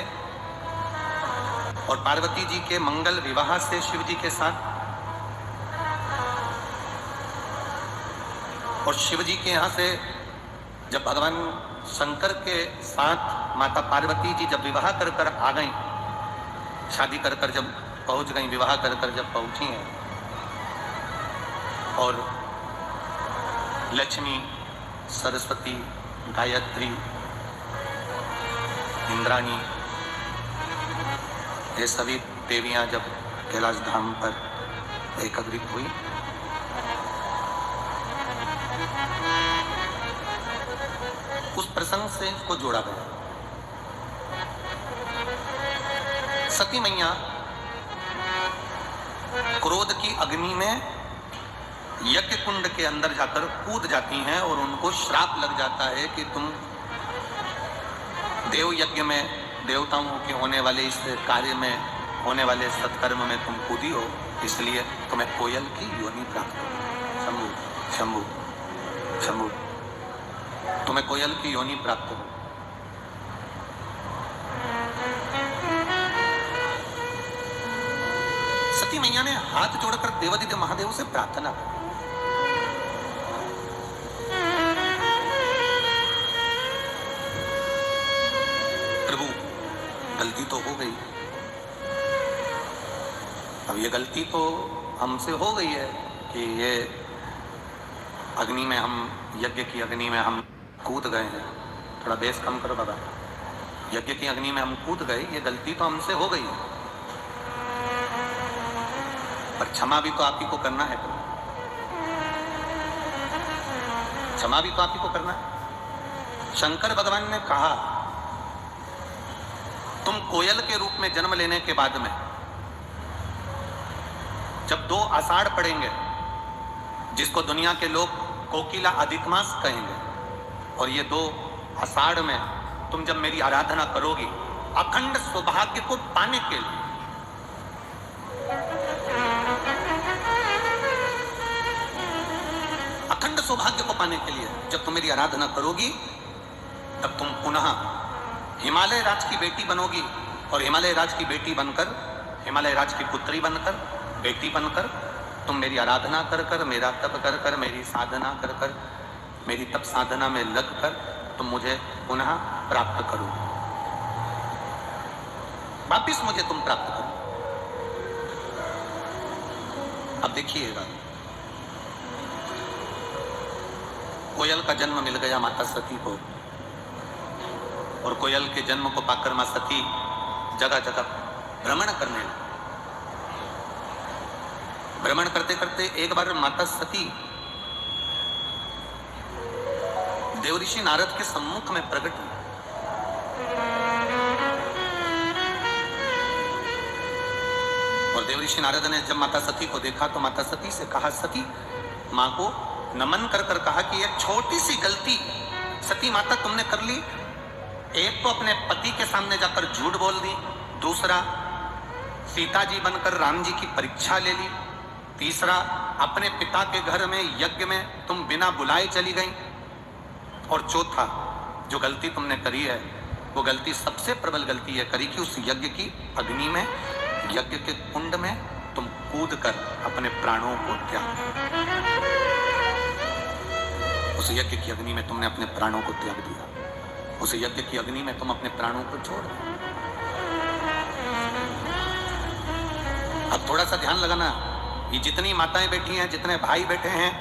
और पार्वती जी के मंगल विवाह से शिव जी के साथ और शिव जी के यहाँ से जब भगवान शंकर के साथ माता पार्वती जी जब विवाह कर कर आ गई, शादी कर कर जब पहुंच गई, विवाह कर कर जब पहुंची हैं और लक्ष्मी, सरस्वती, गायत्री, इंद्राणी, ये सभी देवियां जब कैलाश धाम पर एकत्रित हुई, उस प्रसंग से इसको जोड़ा गया। सती मैया क्रोध की अग्नि में यज्ञ कुंड के अंदर जाकर कूद जाती हैं और उनको श्राप लग जाता है कि तुम देव यज्ञ में, देवताओं के होने वाले इस कार्य में, होने वाले सत्कर्म में तुम कूदी हो, इसलिए तुम्हें कोयल की योनि प्राप्त हो। शंभु शंभु शंभु, तुम्हें कोयल की योनि प्राप्त हो। सती मैया ने हाथ जोड़कर देवादिदेव महादेव से प्रार्थना की। प्रभु, गलती तो हो गई, अब ये गलती तो हमसे हो गई है कि ये अग्नि में, हम यज्ञ की अग्नि में हम कूद गए हैं। थोड़ा बेस कम करो बाबा। यज्ञ की अग्नि में हम कूद गए, ये गलती तो हमसे हो गई है, पर क्षमा भी तो आप ही को करना है। क्षमा भी तो आप ही को करना है। शंकर भगवान ने कहा, तुम कोयल के रूप में जन्म लेने के बाद में जब 2 आषाढ़ पड़ेंगे, जिसको दुनिया के लोग कोकिला अधिक मास कहेंगे, और ये 2 आषाढ़ में तुम जब मेरी आराधना करोगी अखंड सौभाग्य को पाने के लिए, अखंड सौभाग्य को पाने के लिए जब तुम मेरी आराधना करोगी, तब तुम पुनः हिमालय राज की बेटी बनोगी और हिमालय राज की बेटी बनकर, हिमालय राज की पुत्री बनकर, बेटी बनकर तुम मेरी आराधना कर कर, मेरा तप कर कर, मेरी साधना कर कर, मेरी तप साधना में लग कर तुम मुझे पुनः प्राप्त करो, वापिस मुझे तुम प्राप्त करो। अब देखिएगा, कोयल का जन्म मिल गया माता सती को, और कोयल के जन्म को पाकर मां सती जगह जगह भ्रमण करने लगी। भ्रमण करते करते एक बार माता सती देवऋषि नारद के सम्मुख में प्रकट हुई। और देवऋषि नारद ने जब माता सती को देखा तो माता सती से कहा, सती मां को नमन कर कर कहा कि एक छोटी सी गलती सती माता तुमने कर ली। एक तो अपने पति के सामने जाकर झूठ बोल दी, दूसरा सीता जी बनकर राम जी की परीक्षा ले ली, तीसरा अपने पिता के घर में यज्ञ में तुम बिना बुलाए चली गई। और चौथा, जो गलती तुमने करी है वो गलती सबसे प्रबल गलती है करी कि उस यज्ञ की अग्नि में, यज्ञ के कुंड में तुम कूद कर अपने प्राणों को त्याग, उस यज्ञ की अग्नि में तुमने अपने प्राणों को त्याग दिया, उस यज्ञ की अग्नि में तुम अपने प्राणों को छोड़ दिया। अब थोड़ा सा ध्यान लगाना, ये जितनी माताएं बैठी हैं, जितने भाई बैठे हैं,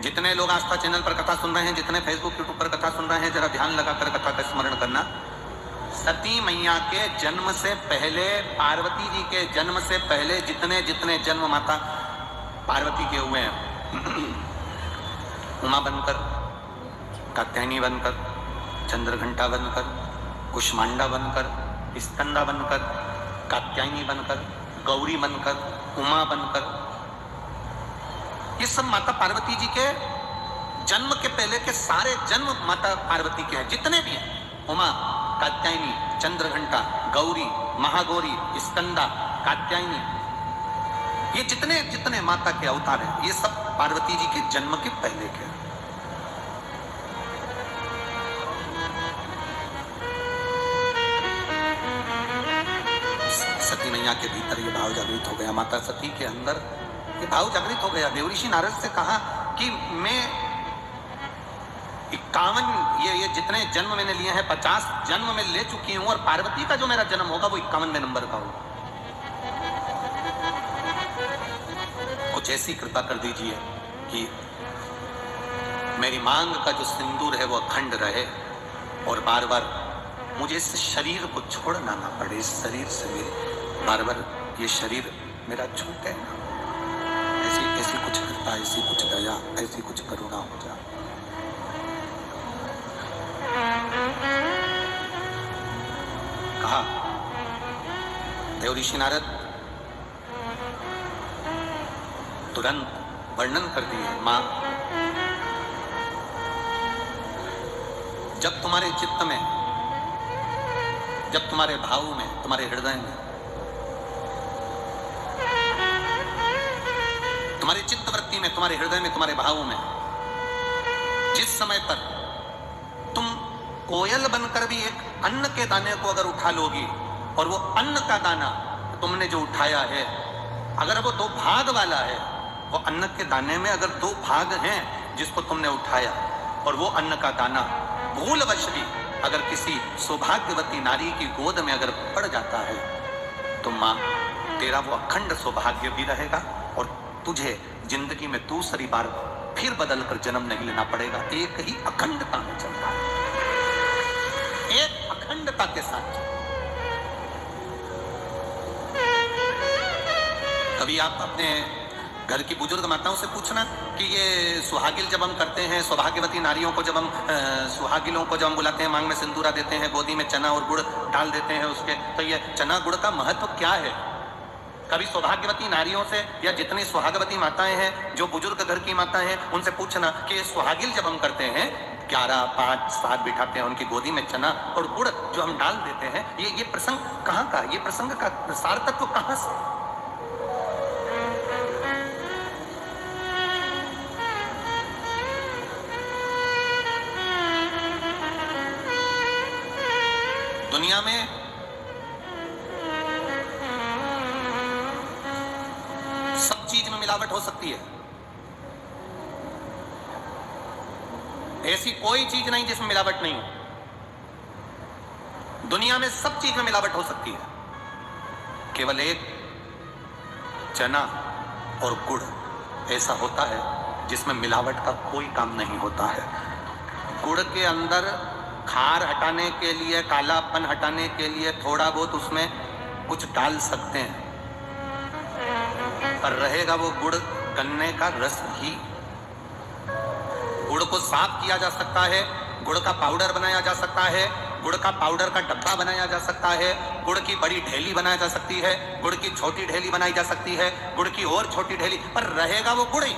जितने लोग आस्था चैनल पर कथा सुन रहे हैं, जितने फेसबुक यूट्यूब पर कथा सुन रहे हैं, जरा ध्यान लगाकर कथा का स्मरण करना। सती मैया के जन्म से पहले, पार्वती जी के जन्म से पहले जितने जितने जन्म माता पार्वती के हुए हैं, उमा बनकर, कात्यायनी बनकर, चंद्रघंटा बनकर, कुष्मांडा बनकर, स्कंदा बनकर, कात्यायनी बनकर, गौरी बनकर, उमा बनकर, ये सब माता पार्वती जी के जन्म के पहले के सारे जन्म माता पार्वती के हैं, जितने भी हैं, उमा, कात्यायनी, चंद्रघंटा, गौरी, महागौरी, स्कंदा, कात्यायनी, ये जितने जितने माता के अवतार हैं, ये सब पार्वती जी के जन्म के पहले के हैं। सती मैया के भीतर ये भाव जागृत हो गया, माता सती के अंदर ये भाव जागृत हो गया। देवऋषि नारद से कहा कि मैं 51 ये जितने जन्म मैंने लिए हैं, 50 जन्म मैं ले चुकी हूं, और पार्वती का जो मेरा जन्म होगा वो 51वें नंबर का होगा। कुछ ऐसी कृपा कर दीजिए कि मेरी मांग का जो सिंदूर है वो अखंड रहे, और बार बार मुझे इस शरीर को छोड़ना ना पड़े, इस शरीर से मेरे बार बार ये शरीर मेरा छूटे ना। ऐसी कुछ कृपा, ऐसी कुछ दया, ऐसी कुछ करुणा हो जाए। कहा देवऋषि नारद तुरंत वर्णन कर दिए, मां, जब तुम्हारे चित्त में, जब तुम्हारे भाव में, तुम्हारे हृदय में, तुम्हारी चित्तवृत्ति में, तुम्हारे हृदय में, तुम्हारे भावों में, जिस समय पर तुम कोयल बनकर भी एक अन्न के दाने को अगर उठा लोगी, और वो अन्न का दाना तुमने जो उठाया है, अगर वो 2 भाग वाला है, वो अन्न के दाने में अगर 2 भाग हैं जिसको तुमने उठाया, और वो अन्न का दाना भूलवश भी अगर किसी सौभाग्यवती नारी की गोद में अगर पड़ जाता है, तो मां, तेरा वो अखंड सौभाग्य भी रहेगा, और तुझे जिंदगी में दूसरी बार फिर बदल कर जन्म नहीं लेना पड़ेगा। एक ही अखंडता में चलता है, एक अखंडता के साथ। कभी आप अपने घर की बुजुर्ग माताओं से पूछना कि ये सुहागिल जब हम करते हैं, सौभाग्यवती नारियों को जब हम सुहागिलों को जब हम बुलाते हैं, मांग में सिंदूरा देते हैं, गोदी में चना और गुड़ डाल देते हैं उसके, तो ये चना गुड़ का महत्व क्या है? कभी सौभाग्यवती नारियों से, या जितनी सुहागवती माताएं हैं, जो बुजुर्ग घर की माताएं हैं, उनसे पूछना कि सुहागिल जब हम करते हैं, 11, 5, 7 बिठाते हैं, उनकी गोदी में चना और गुड़ जो हम डाल देते हैं, ये प्रसंग कहाँ का, ये प्रसंग का सार तत्व कहाँ से? दुनिया में सब चीज में मिलावट हो सकती है, ऐसी कोई चीज नहीं जिसमें मिलावट नहीं हो। दुनिया में सब चीज में मिलावट हो सकती है, केवल एक चना और गुड़ ऐसा होता है जिसमें मिलावट का कोई काम नहीं होता है। गुड़ के अंदर खार हटाने के लिए, कालापन हटाने के लिए थोड़ा बहुत उसमें कुछ डाल सकते हैं, पर रहेगा वो गुड़ गन्ने का रस ही। गुड़ को साफ किया जा सकता है, गुड़ का पाउडर बनाया जा सकता है, गुड़ का पाउडर का डब्बा बनाया जा सकता है, गुड़ की बड़ी ढेली बनाई जा सकती है, गुड़ की छोटी ढेली बनाई जा सकती है, गुड़ की और छोटी ढेली, पर रहेगा वो गुड़ ही।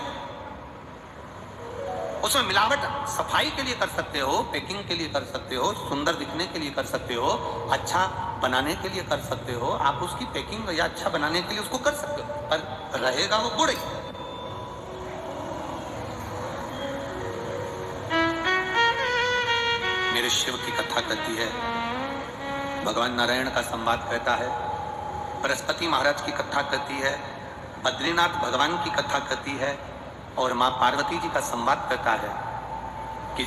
उसमें मिलावट सफाई के लिए कर सकते हो, पैकिंग के लिए कर सकते हो, सुंदर दिखने के लिए कर सकते हो, अच्छा बनाने के लिए कर सकते हो, आप उसकी पैकिंग या अच्छा बनाने के लिए उसको कर सकते हो, पर रहेगा वो गुड़ ही। मेरे शिव की कथा करती है, भगवान नारायण का संवाद कहता है, बृहस्पति महाराज की कथा करती है, बद्रीनाथ भगवान की कथा करती है, और माँ पार्वती जी का संवाद करता है कि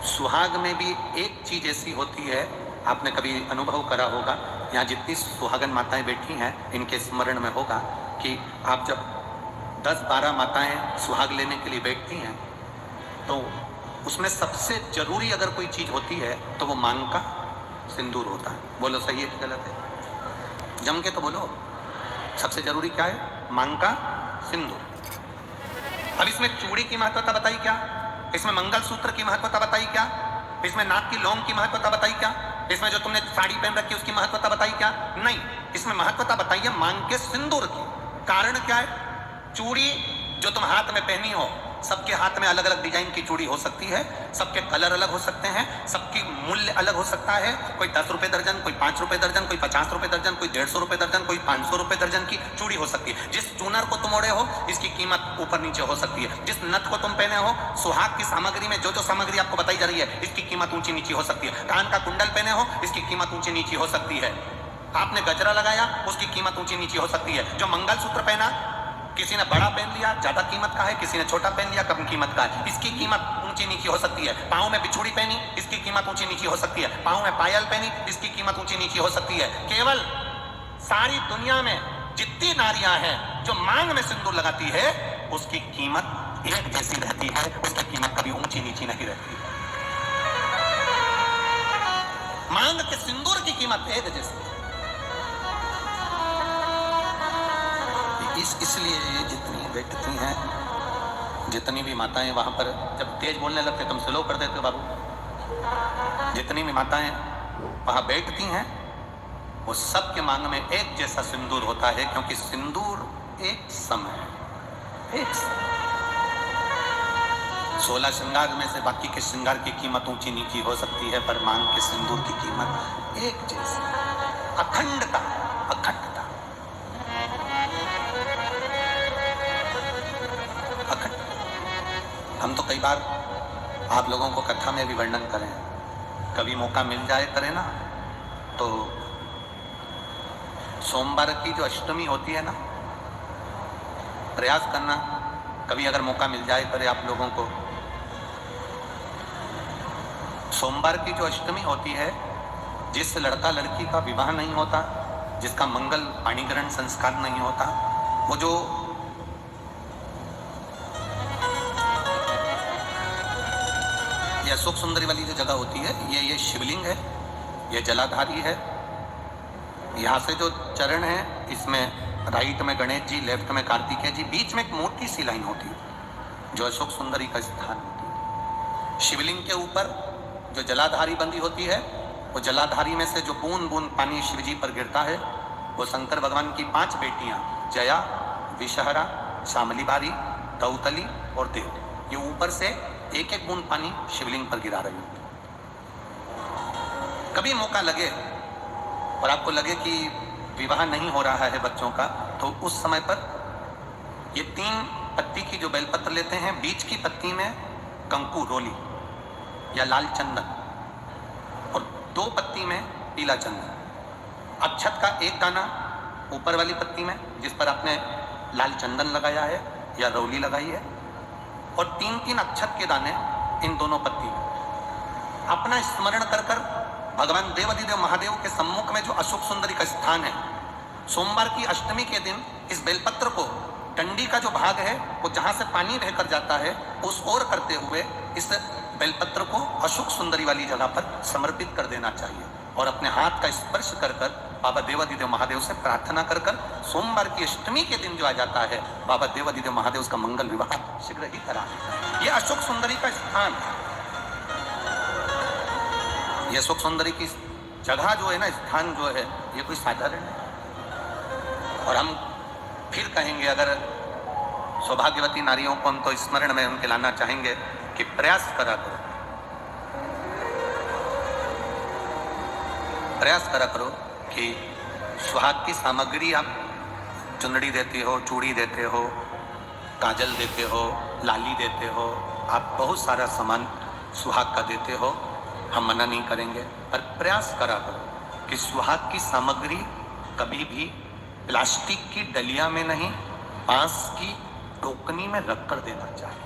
सुहाग में भी एक चीज ऐसी होती है, आपने कभी अनुभव करा होगा, यहाँ जितनी सुहागन माताएं बैठी हैं इनके स्मरण में होगा कि आप जब 10-12 माताएं सुहाग लेने के लिए बैठती हैं तो उसमें सबसे जरूरी अगर कोई चीज होती है तो वो मांग का सिंदूर होता है। बोलो सही है कि गलत है? जम के तो बोलो, सबसे जरूरी क्या है? मांग का सिंदूर। अब इसमें चूड़ी की महत्वता बताई क्या? इसमें मंगलसूत्र की महत्वता बताई क्या? इसमें नाक की लौंग की महत्वता बताई क्या? इसमें जो तुमने साड़ी पहन रखी है उसकी महत्वता बताई क्या? नहीं, इसमें महत्वता बताई है मांग के सिंदूर की। कारण क्या है? चूड़ी जो तुम हाथ में पहनी हो, सबके हाथ में अलग अलग डिजाइन की चूड़ी हो सकती है, सबके कलर अलग हो सकते हैं, सबकी मूल्य अलग हो सकता है। कोई 10 रुपए दर्जन, कोई 5 रुपए दर्जन, कोई 50 रुपए दर्जन, कोई 150 रुपए दर्जन, कोई 500 रुपए दर्जन की चूड़ी हो सकती है। जिस चूनर को तुम ओढ़े हो इसकी कीमत ऊपर नीचे हो सकती है। जिस नथ को तुम पहने हो, सुहाग की सामग्री में जो जो सामग्री आपको बताई जा रही है इसकी कीमत ऊंची नीची हो सकती है। कान का कुंडल पहने हो, इसकी कीमत ऊंची नीची हो सकती है। आपने गजरा लगाया, उसकी कीमत ऊंची नीची हो सकती है। जो मंगलसूत्र पहना, किसी ने बड़ा पहन लिया, ज्यादा कीमत का है, किसी ने छोटा पहन लिया, कम कीमत का है, इसकी कीमत ऊंची नीची हो सकती है। पाँव में बिछुड़ी पहनी, इसकी कीमत ऊंची नीची हो सकती है। पाँव में पायल पहनी, इसकी कीमत ऊंची नीची हो सकती है। केवल सारी दुनिया में जितनी नारियां हैं जो मांग में सिंदूर लगाती है उसकी कीमत एक जैसी रहती है, उसकी कीमत कभी ऊंची नीची नहीं रहती। मांग के सिंदूर की कीमत एक जैसी। इसलिए जितनी बैठती हैं, जितनी भी माताएं वहां पर जब तेज बोलने लगते तुम स्लो कर देते हो बाबू, जितनी भी माताएं वहां बैठती हैं वो सबके मांग में एक जैसा सिंदूर होता है, क्योंकि सिंदूर एक सम है, एक सम। 16 श्रृंगार में से बाकी के श्रृंगार की कीमत ऊंची नीची हो सकती है, पर मांग के सिंदूर की कीमत एक जैसी, अखंडता, अखंडता। हम तो कई बार आप लोगों को कथा में भी वर्णन करें, कभी मौका मिल जाए करें ना, तो सोमवार की जो अष्टमी होती है ना, प्रयास करना कभी अगर मौका मिल जाए करे आप लोगों को। सोमवार की जो अष्टमी होती है, जिस लड़का लड़की का विवाह नहीं होता, जिसका मंगल पाणी ग्रहण संस्कार नहीं होता, वो जो ये अशोक सुंदरी वाली जो जगह होती है, ये शिवलिंग है, ये जलाधारी है। यहाँ से जो चरण है, इसमें राइट में गणेश जी, लेफ्ट में कार्तिकेय जी, बीच में एक मोटी सी लाइन होती है जो अशोक सुंदरी का स्थान होती है। शिवलिंग के ऊपर जो जलाधारी बंदी होती है, वो जलाधारी में से जो बूंद बूंद पानी शिव जी पर गिरता है, वो शंकर भगवान की 5 बेटियां जया, विषहरा, शामली बारी, दौतली और देव, ये ऊपर से एक एक बूंद पानी शिवलिंग पर गिरा रही होती। कभी मौका लगे और आपको लगे कि विवाह नहीं हो रहा है बच्चों का, तो उस समय पर ये 3 पत्ती की जो बेलपत्र लेते हैं, बीच की पत्ती में कंकु रोली या लाल चंदन, और 2 पत्ती में पीला चंदन, अक्षत का एक दाना ऊपर वाली पत्ती में जिस पर आपने लाल चंदन लगाया है या रौली लगाई है, और 3-3 अक्षत के दाने इन दोनों पत्ती में। अपना स्मरण कर कर भगवान देवाधिदेव महादेव के सम्मुख में जो अशोक सुंदरी का स्थान है, सोमवार की अष्टमी के दिन इस बेलपत्र को, डंडी का जो भाग है वो जहां से पानी बहकर जाता है उस ओर करते हुए इस बेलपत्र को अशोक सुंदरी वाली जगह पर समर्पित कर देना चाहिए, और अपने हाथ का स्पर्श कर कर बाबा देवाधिदेव महादेव से प्रार्थना कर कर सोमवार की अष्टमी के दिन जो आ जाता है, बाबा देवाधिदेव महादेव उसका मंगल विवाह शीघ्र ही करा देता है। ये अशोक सुंदरी का स्थान है। ये अशोक सुंदरी की जगह जो है ना, स्थान जो है, ये कोई साधारण नहीं। और हम फिर कहेंगे, अगर सौभाग्यवती नारियों को हम तो स्मरण में उनके लाना चाहेंगे कि प्रयास करा करो, प्रयास करा करो कि सुहाग की सामग्री आप चुनड़ी देते हो, चूड़ी देते हो, काजल देते हो, लाली देते हो, आप बहुत सारा सामान सुहाग का देते हो। हम मना नहीं करेंगे, पर प्रयास करा करो कि सुहाग की सामग्री कभी भी प्लास्टिक की डलिया में नहीं, बांस की टोकनी में रखकर देना चाहिए।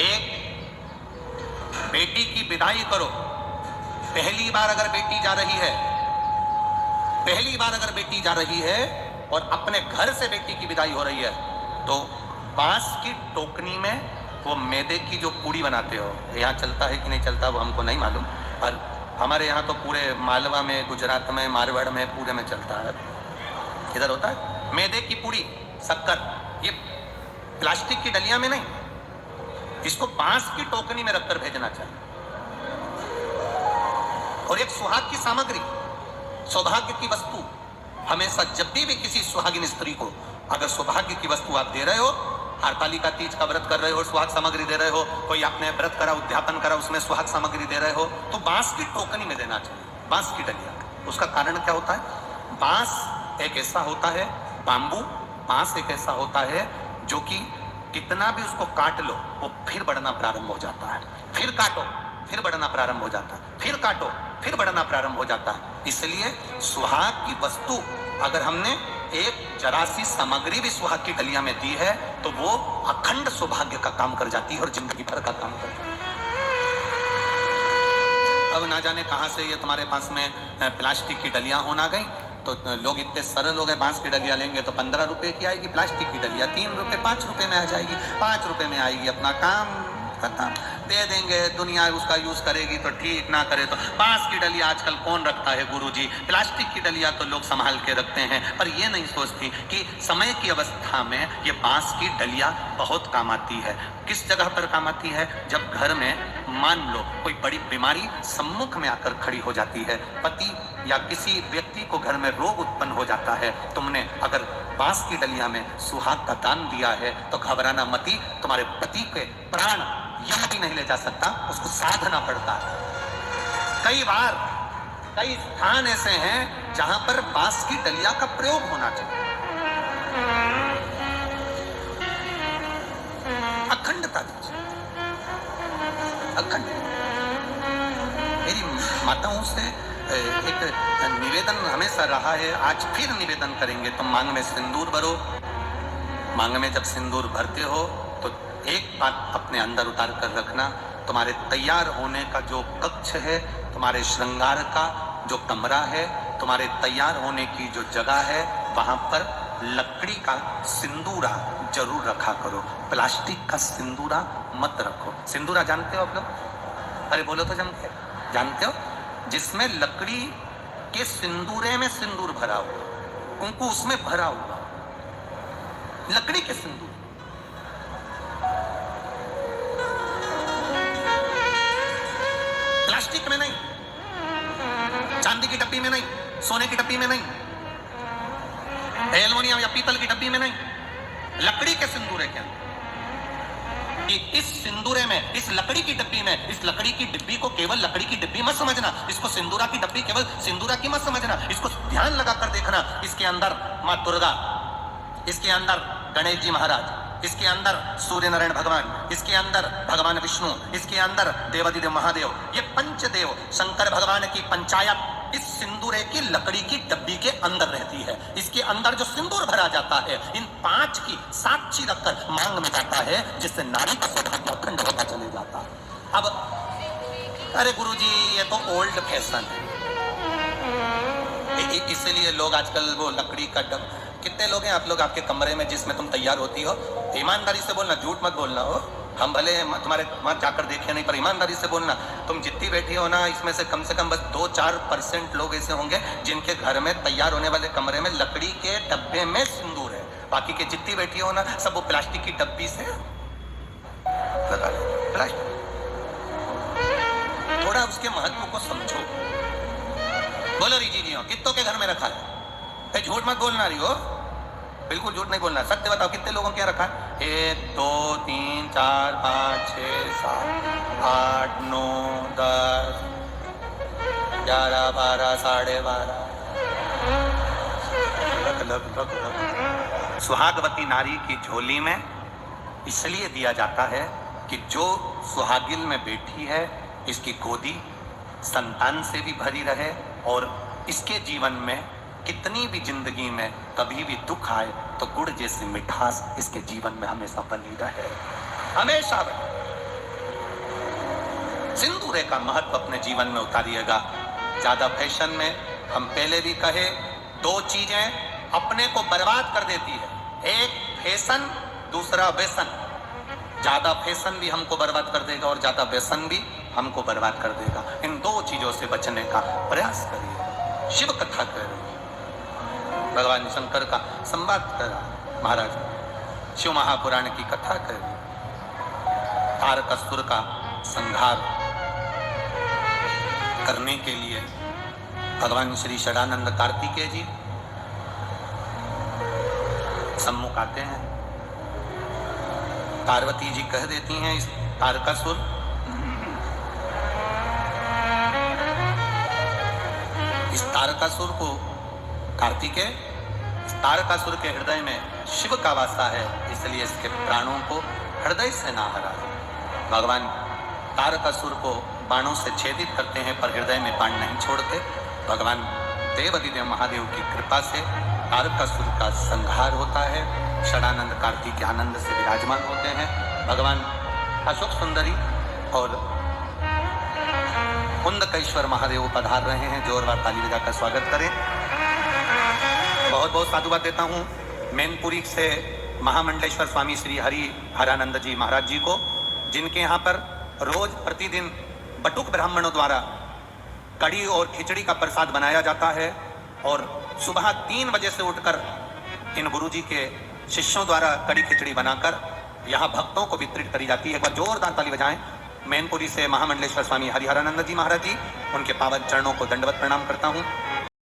एक बेटी की विदाई करो, पहली बार अगर बेटी जा रही है, पहली बार अगर बेटी जा रही है और अपने घर से बेटी की विदाई हो रही है, तो बांस की टोकनी में वो मैदे की जो पूड़ी बनाते हो, यहाँ चलता है कि नहीं चलता वो हमको नहीं मालूम, पर हमारे यहाँ तो पूरे मालवा में, गुजरात में, मारवाड़ में, पूरे में चलता है। इधर होता है मैदे की पूड़ी, शक्कर, ये प्लास्टिक की डलिया में नहीं, इसको बांस की टोकनी में रखकर भेजना चाहिए। और एक सुहाग की सामग्री, सौभाग्य की वस्तु, हमेशा जब भी किसी सुहागिन स्त्री को अगर सौभाग्य की वस्तु आप दे रहे हो, हरतालिका तीज का व्रत कर रहे हो और सुहाग सामग्री दे रहे हो, कोई आपने व्रत करा, उद्यापन करा, उसमें सुहाग सामग्री दे रहे हो, तो बांस की टोकनी में देना चाहिए, बांस की डलिया। उसका कारण क्या होता है? बांस एक ऐसा होता है, बांबू बांस एक ऐसा होता है जो कि कितना भी उसको काट लो वो फिर बढ़ना प्रारंभ हो जाता है, फिर काटो फिर बढ़ना प्रारंभ हो जाता है, फिर काटो फिर बढ़ना प्रारंभ हो जाता है। इसलिए सुहाग की वस्तु अगर हमने एक जरा सी सामग्री भी सुहाग की डलिया में दी है तो वो अखंड सौभाग्य का काम कर जाती है और जिंदगी भर का काम करती है। अब ना जाने कहां से ये तुम्हारे पास में प्लास्टिक की डलियां होना गई, तो लोग इतने सरल हो गए, बांस की डलिया लेंगे तो 15 रुपए की आएगी, प्लास्टिक की डलिया 3 रुपए 5 रुपए में आ जाएगी, 5 रुपए में आएगी, अपना काम खत्म, दे देंगे, दुनिया उसका यूज करेगी तो ठीक, ना करे तो। बांस की डलिया आजकल कौन रखता है गुरुजी? प्लास्टिक की डलिया तो लोग संभाल के रखते हैं, पर ये नहीं सोचती कि समय की अवस्था में ये बांस की डलिया बहुत काम आती है। किस जगह पर काम आती है? जब घर में मान लो कोई बड़ी बीमारी सम्मुख में आकर खड़ी हो जाती है, पति या किसी व्यक्ति को घर में रोग उत्पन्न हो जाता है, तुमने अगर बांस की डलिया में सुहाग का दान दिया है तो घबराना मती, तुम्हारे पति के प्राण यम भी नहीं ले जा सकता, उसको साधना पड़ता है। कई बार कई स्थान ऐसे हैं जहां पर बांस की डलिया का प्रयोग होना चाहिए। अखंडता दीजिए, अखंड। मेरी माताओं से एक निवेदन हमेशा रहा है, आज फिर निवेदन करेंगे, तुम मांग में सिंदूर भरो। मांग में जब सिंदूर भरते हो तो एक बात अपने अंदर उतार कर रखना, तुम्हारे तैयार होने का जो कक्ष है, तुम्हारे श्रृंगार का जो कमरा है, तुम्हारे तैयार होने की जो जगह है, वहां पर लकड़ी का सिंदूरा जरूर रखा करो, प्लास्टिक का सिंदूरा मत रखो। सिंदूरा जानते हो आप लोग? अरे बोलो तो जानते हो? जिसमें लकड़ी के सिंदूरे में सिंदूर भरा हुआ, कुंकू उसमें भरा हुआ, लकड़ी के सिंदूर। प्लास्टिक में नहीं, चांदी की डब्बी में नहीं, सोने की डब्बी में नहीं, एल्युमिनियम या पीतल की डब्बी में नहीं, लकड़ी के सिंदूरे के अंदर। इस सिंदूरे में, इस लकड़ी की डब्बी में, इस लकड़ी की डिब्बी को केवल लकड़ी की डिब्बी मत समझना, इसको सिंदूरा की डब्बी केवल सिंदूरा की मत समझना, इसको ध्यान लगा कर देखना। इसके अंदर मां दुर्गा, इसके अंदर गणेश जी महाराज, इसके अंदर सूर्य नारायण भगवान, इसके अंदर भगवान विष्णु, इसके अंदर देवादिदेव महादेव, ये पंचदेव शंकर भगवान की पंचायत इस सिंदूरे की लकड़ी की डब्बी के अंदर रहती है। इसके अंदर जो सिंदूर भरा जाता है, इन 5 की साक्षी रखकर मांग में जाता है, जिससे नारी का सौभाग्य अखंड होता चले जाता है। अब अरे गुरुजी ये तो ओल्ड फैशन है, इसलिए लोग आजकल वो लकड़ी का डब। कितने लोग हैं आप लोग आपके कमरे में जिसमें तुम तैयार होती हो? ईमानदारी से बोलना, झूठ मत बोलना हो। हम भले तुम्हारे वहां जाकर देखे नहीं, पर ईमानदारी से बोलना, तुम जितनी बैठी हो ना, इसमें से कम बस 2-4% लोग ऐसे होंगे जिनके घर में तैयार होने वाले कमरे में लकड़ी के डब्बे में सिंदूर है। बाकी के जितनी बैठी हो ना, सब वो प्लास्टिक की डब्बी से लगा लो। प्लास्टिक, थोड़ा उसके महत्व को समझो। बोलो रीजी जी, कितनों के घर में रखा है? झूठ मत बोलना रही हो, बिल्कुल झूठ नहीं बोलना, सत्य बताओ, कितने लोगों क्या रखा है? 1 2 3 4 5 6 7 8 9 10 11 12 साढ़े 12। सुहागवती नारी की झोली में इसलिए दिया जाता है कि जो सुहागिन में बैठी है इसकी गोदी संतान से भी भरी रहे और इसके जीवन में कितनी भी जिंदगी में कभी भी दुख आए तो गुड़ जैसी मिठास इसके जीवन में हमेशा बनी रहे, हमेशा बनी। सिंदूर का महत्व अपने जीवन में उतारिएगा। ज्यादा फैशन में, हम पहले भी कहे, दो चीजें अपने को बर्बाद कर देती है, एक फैशन, दूसरा व्यसन। ज्यादा फैशन भी हमको बर्बाद कर देगा और ज्यादा व्यसन भी हमको बर्बाद कर देगा। इन दो चीजों से बचने का प्रयास करिए। शिव कथा करिए, भगवान शंकर का संवाद करा, महाराज शिव महापुराण की कथा करिए, तारकासुर का संहार करने के लिए भगवान श्री षडानंद कार्तिकेय जी सम्मुख आते हैं। पार्वती जी कह देती हैं इस तारकासुर को कार्तिकेय, इस तारकासुर के हृदय में शिव का वासा है, इसलिए इसके प्राणों को हृदय से ना हरा। भगवान तारकासुर को बाणों से छेदित करते हैं पर हृदय में बाण नहीं छोड़ते। भगवान देवादिदेव महादेव की कृपा से तारकासुर का संहार होता है। षडानंद कार्तिक आनंद से विराजमान होते हैं। भगवान अशोक सुंदरी और कुंदकेश्वर महादेव पधार रहे हैं। जोरदार ताली बजाकर स्वागत करें। बहुत बहुत साधुवाद देता हूँ मैनपुरी से महामंडलेश्वर स्वामी श्री हरानंद जी महाराज जी को, जिनके यहाँ पर रोज प्रतिदिन बटुक ब्राह्मणों द्वारा कड़ी और खिचड़ी का प्रसाद बनाया जाता है और सुबह 3 बजे से उठकर इन गुरुजी के शिष्यों द्वारा कड़ी खिचड़ी बनाकर यहाँ भक्तों को वितरित करी जाती है। एक बार जोरदार ताली बजाएं। मैनपुरी से महामंडलेश्वर स्वामी हरिहरानंद जी महाराज जी, उनके पावन चरणों को दंडवत प्रणाम करता हूँ।